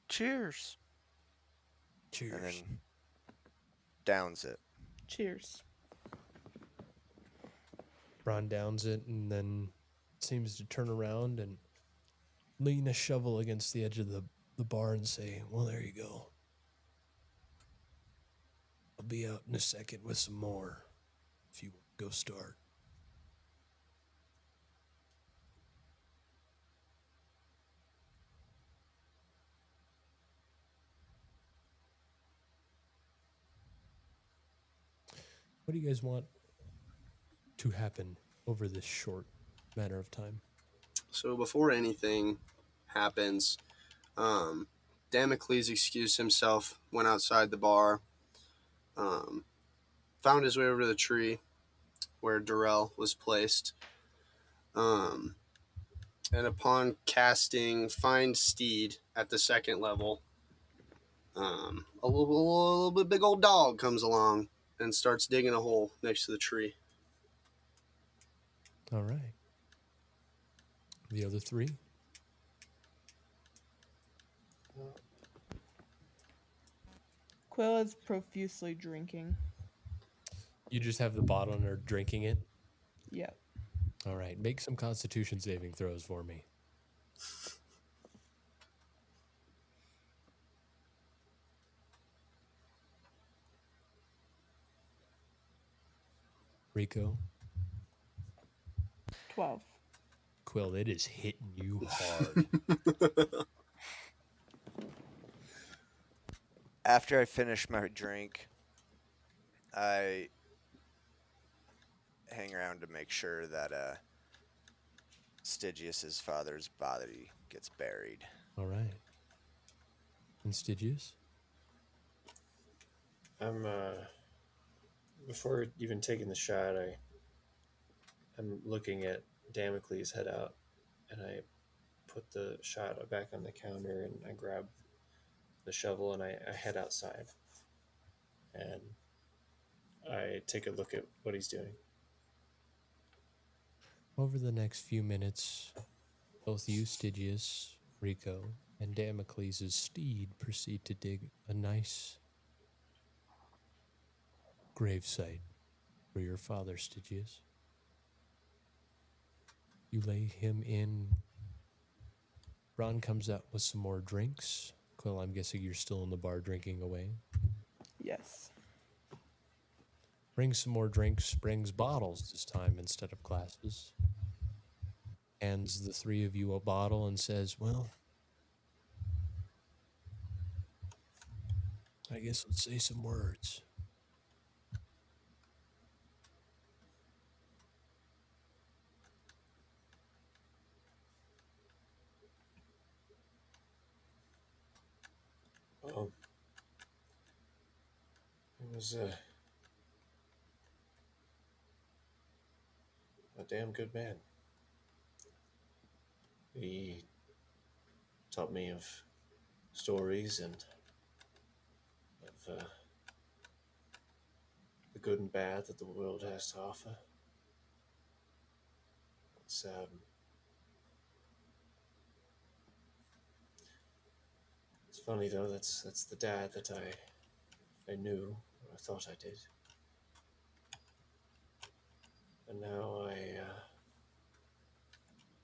Cheers. Cheers. And then downs it. Cheers. Ron downs it and then seems to turn around and lean a shovel against the edge of the bar and say, "Well, there you go. I'll be out in a second with some more if you want to go start." What do you guys want to happen over this short matter of time? So before anything happens, Damocles excused himself, went outside the bar, um, found his way over to the tree where Durrell was placed, um, and upon casting Find Steed at the second level, a little bit big old dog comes along and starts digging a hole next to the tree. All right. The other three? Quill is profusely drinking. You just have the bottle and are drinking it? Yep. All right. Make some constitution saving throws for me. Rico, 12. Quill, it is hitting you hard. After I finish my drink, I hang around to make sure that Stygius's father's body gets buried. All right. And Stygius? I'm before even taking the shot, I'm looking at Damocles head out, and I put the shot back on the counter, and I grab the shovel, and I head outside, and I take a look at what he's doing. Over the next few minutes, both you, Stygius, Rico, and Damocles' steed proceed to dig a nice gravesite for your father, Stygius. You lay him in. Ron comes out with some more drinks. Quill, I'm guessing you're still in the bar drinking away. Yes. Brings some more drinks, brings bottles this time instead of glasses. Hands the three of you a bottle and says, well, I guess let's say some words. Well, it was a damn good man. He taught me of stories and of the good and bad that the world has to offer. It's funny though. That's the dad that I knew, or I thought I did, and now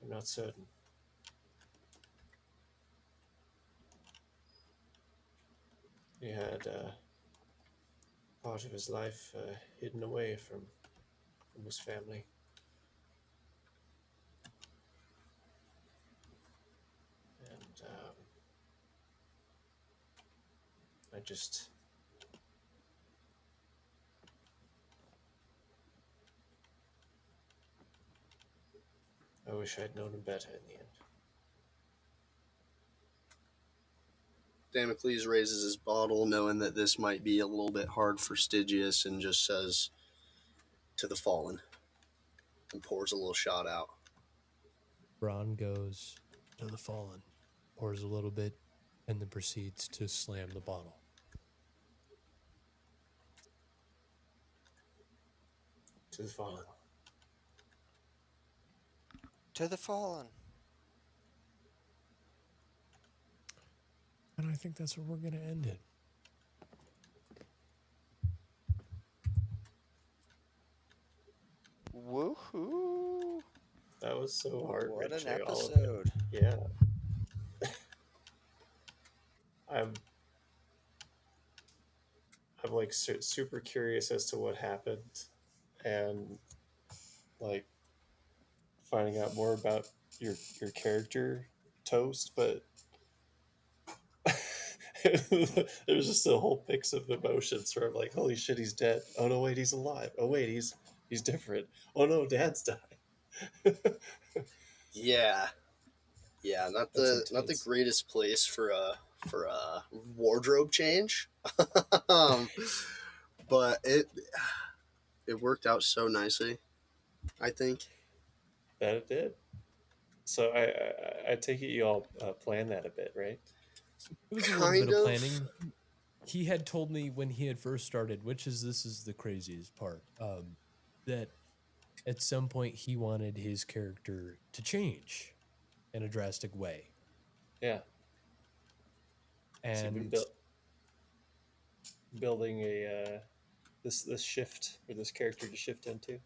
I'm not certain. He had part of his life hidden away from his family. And I wish I'd known him better in the end. Damocles raises his bottle, knowing that this might be a little bit hard for Stygius, and just says, "To the fallen," and pours a little shot out. Ron goes to the fallen, pours a little bit, and then proceeds to slam the bottle. To the fallen. To the fallen. And I think that's where we're going to end it. Woohoo! That was so heart What an wrenching. episode. Yeah. I'm like super curious as to what happened, and like finding out more about your character, Toast, but There's just a whole mix of emotions where I'm like, holy shit, he's dead. Oh no, wait, he's alive. Oh wait, he's different. Oh no, Dad's died. Yeah, not That's the intense. greatest place for a wardrobe change. um, but it worked out so nicely, I think. That it did. So I take it you all planned that a bit, right? It was a little bit Kind of of. planning. He had told me when he had first started, which is this is the craziest part, that at some point he wanted his character to change in a drastic way. Yeah. So you've been And building a this shift or this character to shift into.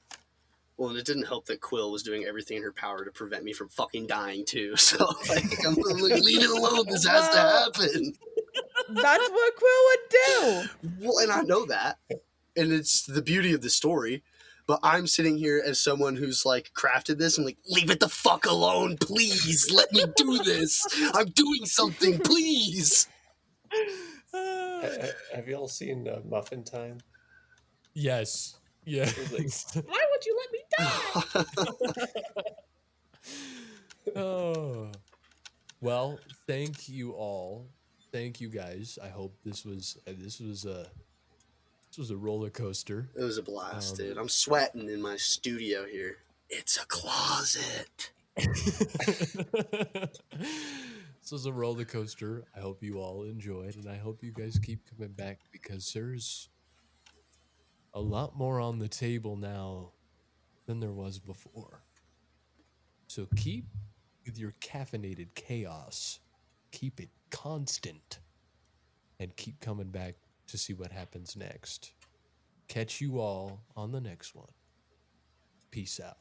Well, and it didn't help that Quill was doing everything in her power to prevent me from fucking dying too. So like, I'm like, leave it alone. This has to Well, happen. that's what Quill would do. Well, and I know that, and it's the beauty of the story. But I'm sitting here as someone who's like crafted this. I'm like, leave it the fuck alone, please. Let me do this. I'm doing something, please. Have you all seen Muffin Time? yes, yeah. Why would you let me die? Oh, well, thank you all. Thank you guys. I hope this was a roller coaster. It was a blast, dude. I'm sweating in my studio here. It's a closet. This was a roller coaster. I hope you all enjoyed, and I hope you guys keep coming back because there's a lot more on the table now than there was before. So keep with your caffeinated chaos, keep it constant, and keep coming back to see what happens next. Catch you all on the next one. Peace out.